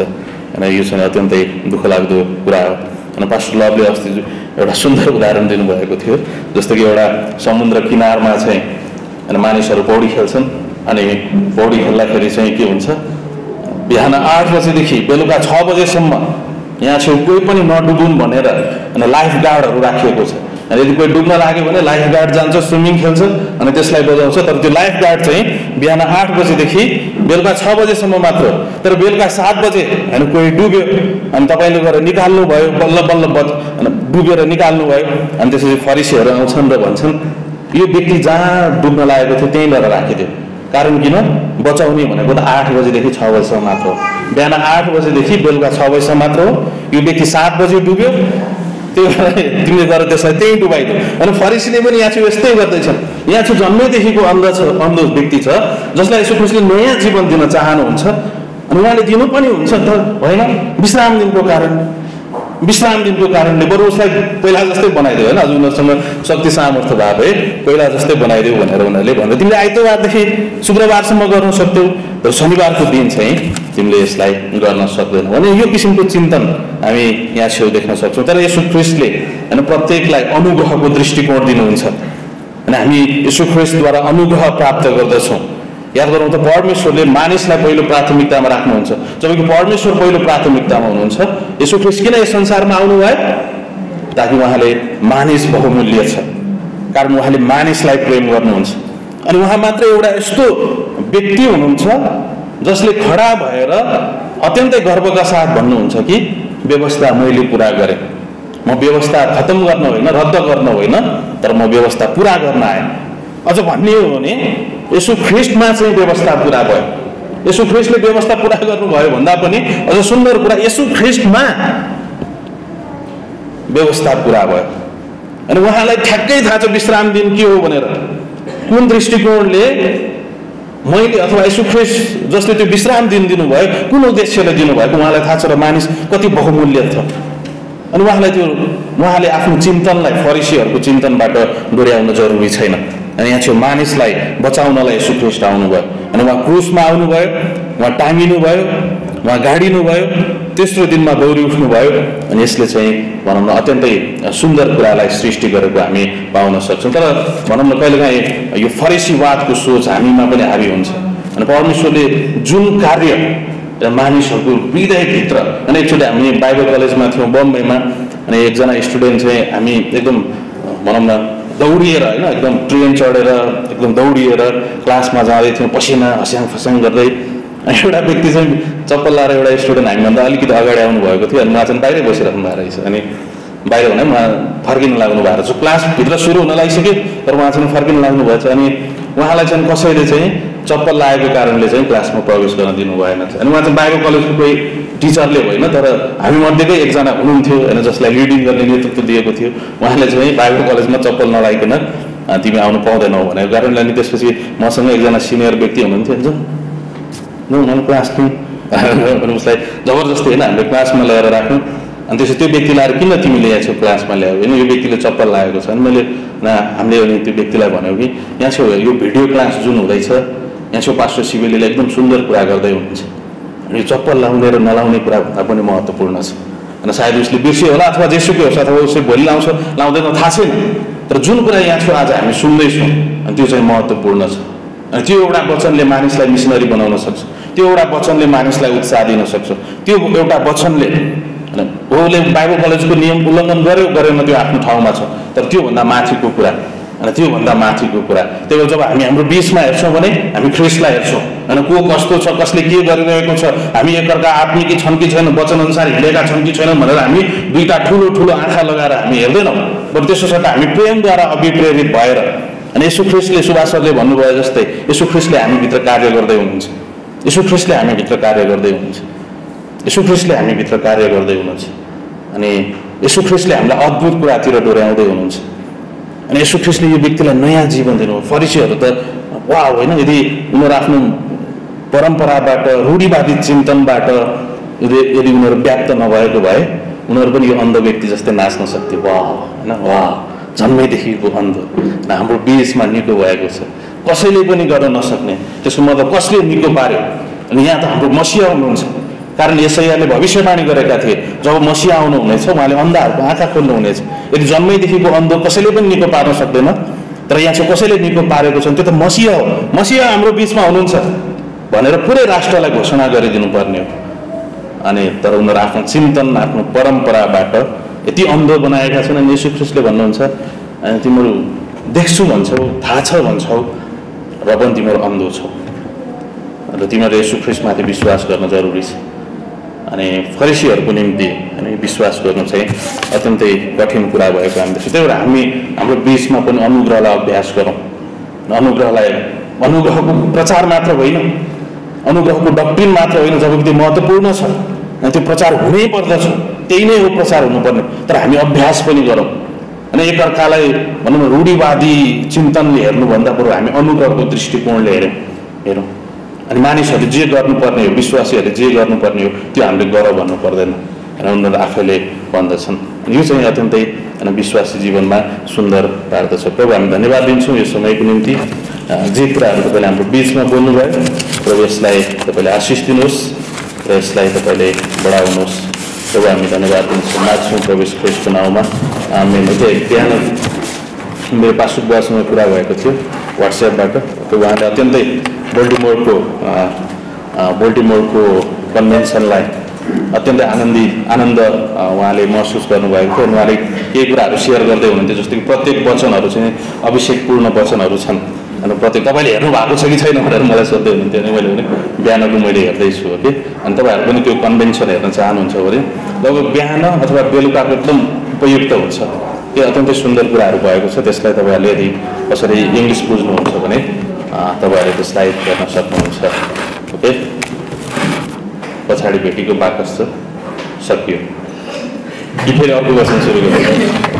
अनि यो चाहिँ अत्यन्तै दुःख लाग्दो कुरा हो। अनि पास्टर लभले अस्ति एउटा सुन्दर उदाहरण दिनुभएको थियो। जस्तो कि एउटा समुद्र किनारमा चाहिँ मानिसहरू पौडी खेल्छन्। अनि पौडी खेल्दाखेरि चाहिँ के हुन्छ, बिहान 8 बजेदेखि बेलुका 6 बजेसम्म यहाँ छेउ कोही पनि नडुबुन् भनेर लाइफ गार्डहरू राखिएको छ। अनि यदि कोही डुब्न लाग्यो भने लाइफ गार्ड जान्छ, स्विमिङ खेल्छ, अनि त्यसलाई बजाउँछ। तर त्यो लाइफ गार्ड चाहिँ बिहान 8 बजेदेखि बेलुका 6 बजेसम्म मात्र। तर बेलुका 7 बजे कोही डुब्यो, अनि तपाईँले गएर निकाल्नु भयो, बल्ल डुबेर निकाल्नु भयो। अनि त्यसपछि फरिसीहरू आउँछन् र भन्छन् यो व्यक्ति जहाँ डुब्न लागेको थियो त्यहीँ लिएर राखिदियो। कारण किन? बचाउने भनेको त 8 बजेदेखि 6 बजेसम्म मात्र हो। बिहान 8 बजेदेखि बेलुका 6 बजेसम्म मात्र हो। यो व्यक्ति 7 बजे डुब्यो, त्यही भएर तिमीले गएर त्यसलाई त्यहीँ डुबाइदियो। अनि फरिसीले पनि यहाँ चाहिँ यस्तै गर्दैछन्। यहाँ चाहिँ जन्मैदेखिको अन्ध व्यक्ति छ जसलाई यसो ख्रिस्टले नयाँ जीवन दिन चाहनुहुन्छ। अनि उहाँले दिनु पनि हुन्छ त होइन, विश्राम दिनको कारणले बरु उसलाई पहिला जस्तै बनाइदियो होइन। हजुर उनीहरूसँग शक्ति सामर्थ्य भए भए पहिला जस्तै बनाइदियो भनेर उनीहरूले भन्दै तिमीले आइतबारदेखि शुक्रबारसम्म गर्न सक्थ्यौ, तर शनिबारको दिन चाहिँ तिमीले यसलाई गर्न सक्दैनौ भने यो किसिमको चिन्तन हामी यहाँ छेउ देख्न सक्छौँ। तर यसो ख्रिस्टले होइन प्रत्येकलाई अनुग्रहको दृष्टिकोण दिनुहुन्छ। अनि हामी यसो ख्रिस्टद्वारा अनुग्रह प्राप्त गर्दछौँ। याद गरौँ त परमेश्वरले मानिसलाई पहिलो प्राथमिकतामा राख्नुहुन्छ। जबकि परमेश्वर पहिलो प्राथमिकतामा हुनुहुन्छ। यसो ख्रिस्ट किन यस संसारमा आउनुभयो? ताकि उहाँले मानिस बहुमूल्य छ, कारण उहाँले मानिसलाई प्रेम गर्नुहुन्छ। अनि उहाँ मात्र एउटा यस्तो व्यक्ति हुनुहुन्छ जसले खडा भएर अत्यन्तै गर्वका साथ भन्नुहुन्छ कि व्यवस्था मैले पुरा गरेँ। म व्यवस्था खत्तम गर्न होइन, रद्द गर्न होइन, तर म व्यवस्था पुरा गर्न आएँ। अझ भन्ने हो भने यसो ख्रिस्टमा चाहिँ व्यवस्था पुरा भयो। यसो ख्रिस्टले व्यवस्था पुरा गर्नुभयो भन्दा पनि अझ सुन्दर कुरा, यसो ख्रिस्टमा व्यवस्था पुरा भयो। अनि उहाँलाई ठ्याक्कै थाहा छ विश्राम दिन के हो भनेर। कुन दृष्टिकोणले मैले अथवा यसो ख्रिस्ट जसले त्यो विश्राम दिन दिनुभयो, कुन उद्देश्यले दिनुभएको उहाँलाई थाहा छ। र मानिस कति बहुमूल्य छ। अनि उहाँले आफ्नो चिन्तनलाई फरिसीहरूको चिन्तनबाट डोर्याउन जरुरी छैन। अनि यहाँ चाहिँ मानिसलाई बचाउनलाई यसो ख्रिस्ट आउनुभयो। अनि उहाँ क्रुसमा आउनुभयो, उहाँ टाँगिनु भयो, उहाँ गाडिनु भयो, तेस्रो दिनमा दौडी उठ्नुभयो। अनि यसले चाहिँ भनौँ न अत्यन्तै सुन्दर कुरालाई सृष्टि गरेको हामी पाउन सक्छौँ। तर भनौँ न कहिलेकाहीँ यो फरिसीवादको सोच हामीमा पनि हाबी हुन्छ। अनि परमेश्वरले जुन कार्य मानिसहरूको हृदयभित्र, अनि एकचोटि हामी बाइबल कलेजमा थियौँ बम्बईमा। अनि एकजना स्टुडेन्ट चाहिँ हामी एकदम भनौँ न दौडिएर होइन, एकदम ट्रेन चढेर एकदम दौडिएर क्लासमा जाँदै थियौँ, पसिना हस्याङ फस्याङ गर्दै। एउटा व्यक्ति चाहिँ चप्पल लाएर एउटा स्टुडेन्ट हामीभन्दा अलिकति अगाडि आउनु भएको थियो। अनि उहाँ चाहिँ बाहिरै बसिराख्नु भएको रहेछ। अनि बाहिर भने उहाँ फर्किन लाग्नु भएको छ। क्लासभित्र सुरु हुन लागिसक्यो, तर उहाँ चाहिँ फर्किन लाग्नु भएको छ। अनि उहाँलाई चाहिँ कसैले चाहिँ चप्पल लागेको कारणले चाहिँ क्लासमा प्रवेश गर्न दिनु भएन। अनि उहाँ चाहिँ बाइबल कलेजको कोही टिचरले होइन, तर हामी मध्येकै एकजना हुनुहुन्थ्यो होइन जसलाई लिडिङ गर्ने नेतृत्व दिएको थियो। उहाँले चाहिँ बाइबल कलेजमा चप्पल नलाइकन तिमी आउनु पाउँदैनौ भनेको कारणले। अनि त्यसपछि मसँग एकजना सिनियर व्यक्ति हुनुहुन्थ्यो, न क्लास दिउँ भने उसलाई जबरजस्ती होइन हामीले क्लासमा ल्याएर राख्यौँ। अनि त्यसपछि त्यो व्यक्तिलाई आएर किन तिमीले यहाँ छेउ क्लासमा ल्यायो होइन, यो व्यक्तिले चप्पल लागेको छ। अनि मैले हामीले अनि त्यो व्यक्तिलाई भन्यो कि यहाँ छेउ यो भिडियो क्लास जुन हुँदैछ यहाँ छेउ पास्टर शिवेलीले एकदम सुन्दर कुरा गर्दै हुनुहुन्छ, अनि यो चप्पल लाउने र नलाउने कुरा भन्दा पनि महत्त्वपूर्ण छ। अनि सायद उसले बिर्सियो होला अथवा जेसुकै होस् अथवा उसले भोलि लाउँछ लाउँदैन थाहा छैन, तर जुन कुरा यहाँ छेउ आज हामी सुन्दैछौँ अनि त्यो चाहिँ महत्त्वपूर्ण छ। अनि त्यो एउटा वचनले मानिसलाई मिसनरी बनाउन सक्छ, त्यो एउटा वचनले मानिसलाई उत्साह दिन सक्छ, त्यो एउटा वचनले उसले बाइबल कलेजको नियम उल्लङ्घन गर्यो गरेन त्यो आफ्नो ठाउँमा छ, तर त्योभन्दा माथिको कुरा अनि त्योभन्दा माथिको कुरा। त्यही भएर जब हामी हाम्रो बिचमा हेर्छौँ भने हामी ख्रिस्टलाई हेर्छौँ होइन, को कस्तो छ, कसले के गरिरहेको छ, हामी एकअर्का आत्मिकी छन् कि छैन, वचनअनुसार हिँडेका छन् कि छैनन् भनेर हामी दुईवटा ठुलो ठुलो आँखा लगाएर हामी हेर्दैनौँ, बरु त्यसो सट्टा हामी प्रेमद्वारा अभिप्रेरित भएर अनि यसो ख्रिस्टले सुभाष सरले भन्नुभयो जस्तै यसो ख्रिस्टले हामीभित्र कार्य गर्दै हुनुहुन्छ, यसो ख्रिस्टले हामीभित्र कार्य गर्दै हुनुहुन्छ, यसो ख्रिस्टले हामीभित्र कार्य गर्दै हुनुहुन्छ। अनि यसो ख्रिस्टले हामीलाई अद्भुत कुरातिर डोर्याउँदै हुनुहुन्छ। अनि यसो ख्रिस्टले यो व्यक्तिलाई नयाँ जीवन दिनुभयो। फरिसीहरू त वा होइन, यदि उनीहरू आफ्नो परम्पराबाट रूढिवादी चिन्तनबाट यदि उनीहरू व्याप्त नभएको भए उनीहरू पनि यो अन्ध व्यक्ति जस्तै नाच्न सक्थ्यो। वा होइन, वा जन्मैदेखिको अन्ध हाम्रो बिचमा निको भएको छ, कसैले पनि गर्न नसक्ने, त्यसको मतलब कसले निको पार्यो। अनि यहाँ त हाम्रो मसीहा हुनुहुन्छ, कारण यसैयाले भविष्यवाणी गरेका थिए जब मसीहा आउनुहुनेछ उहाँले अन्धाहरूको आँखा खोल्नुहुनेछ। यदि जन्मैदेखिको अन्ध कसैले पनि निको पार्न सक्दैन, तर यहाँ चाहिँ कसैले निको पारेको छ त्यो त मसीहा हो, मसीहा हाम्रो बिचमा हुनुहुन्छ भनेर पुरै राष्ट्रलाई घोषणा गरिदिनु पर्ने हो। अनि तर उनीहरू आफ्नो चिन्तन आफ्नो परम्पराबाट यति अन्ध बनाएका छन्। अनि यीशु ख्रीष्टले भन्नुहुन्छ अनि तिमीहरू देख्छु भन्छौ, थाहा छ भन्छौ र पनि तिमीहरू अन्धो छौ, र तिमीहरू यीशु ख्रीष्टमाथि विश्वास गर्न जरुरी छ। अनि फरिसीहरूको निम्ति अनि विश्वास गर्नु चाहिँ अत्यन्तै कठिन कुरा भएको हामी देख्छौँ। त्यही भएर हामी हाम्रो बिचमा पनि अनुग्रहलाई अभ्यास गरौँ। अनुग्रहको प्रचार मात्र होइन, अनुग्रहको डक्ट्रिन मात्र होइन, जब त्यो महत्त्वपूर्ण छ अनि त्यो प्रचार हुनै पर्दछ, त्यही नै हो प्रचार हुनुपर्ने, तर हामी अभ्यास पनि गरौँ। अनि एकअर्कालाई भनौँ न रूढिवादी चिन्तनले हेर्नुभन्दा बरु हामी अनुग्रहको दृष्टिकोणले हेरौँ। अनि मानिसहरूले जे गर्नुपर्ने हो, विश्वासीहरूले जे गर्नुपर्ने हो त्यो हामीले गर भन्नु पर्दैन र उनीहरू आफैले भन्दछन्। यो चाहिँ अत्यन्तै विश्वासी जीवनमा सुन्दर पार्दछ। प्रभु हामी धन्यवाद दिन्छौँ यो समयको निम्ति, जे कुराहरू तपाईँले हाम्रो बिचमा बोल्नुभयो प्रभु यसलाई तपाईँले आशिष दिनुहोस् र यसलाई तपाईँले बढाउनुहोस्। प्रभु हामी धन्यवाद दिन्छौँ, माग्छौँ प्रभु ख्रीष्टको नाउँमा आमेन। बिहान मेरो पास्टर बुवासँग कुरा भएको थियो व्हाट्सएपबाट, उहाँले अत्यन्तै बोल्टिमोरको कन्भेन्सनलाई अत्यन्तै आनन्द उहाँले महसुस गर्नुभएको थियो। उहाँले केही कुराहरू सेयर गर्दै हुनुहुन्थ्यो, जस्तो कि प्रत्येक वचनहरू चाहिँ अभिषेकपूर्ण वचनहरू छन्। अनि प्रत्येक तपाईँले हेर्नु भएको छ कि छैन भनेर मलाई सोध्दै हुनुहुन्थ्यो। अनि मैले भने बिहानको मैले हेर्दैछु हो कि, अनि तपाईँहरू पनि त्यो कन्भेन्सन हेर्न चाहनुहुन्छ भने लगभग बिहान अथवा बेलुकाको एकदम उपयुक्त हुन्छ। त्यो अत्यन्तै सुन्दर कुराहरू भएको छ। त्यसलाई तपाईँहरूले यदि कसरी इङ्ग्लिस बुझ्नुहुन्छ भने तपाईँहरूले त्यसलाई हेर्न सक्नुहुन्छ। ओके, पछाडि भेटीको बाकस छ, सकियो कि फेरि अर्को वचन सुरु गर्नु?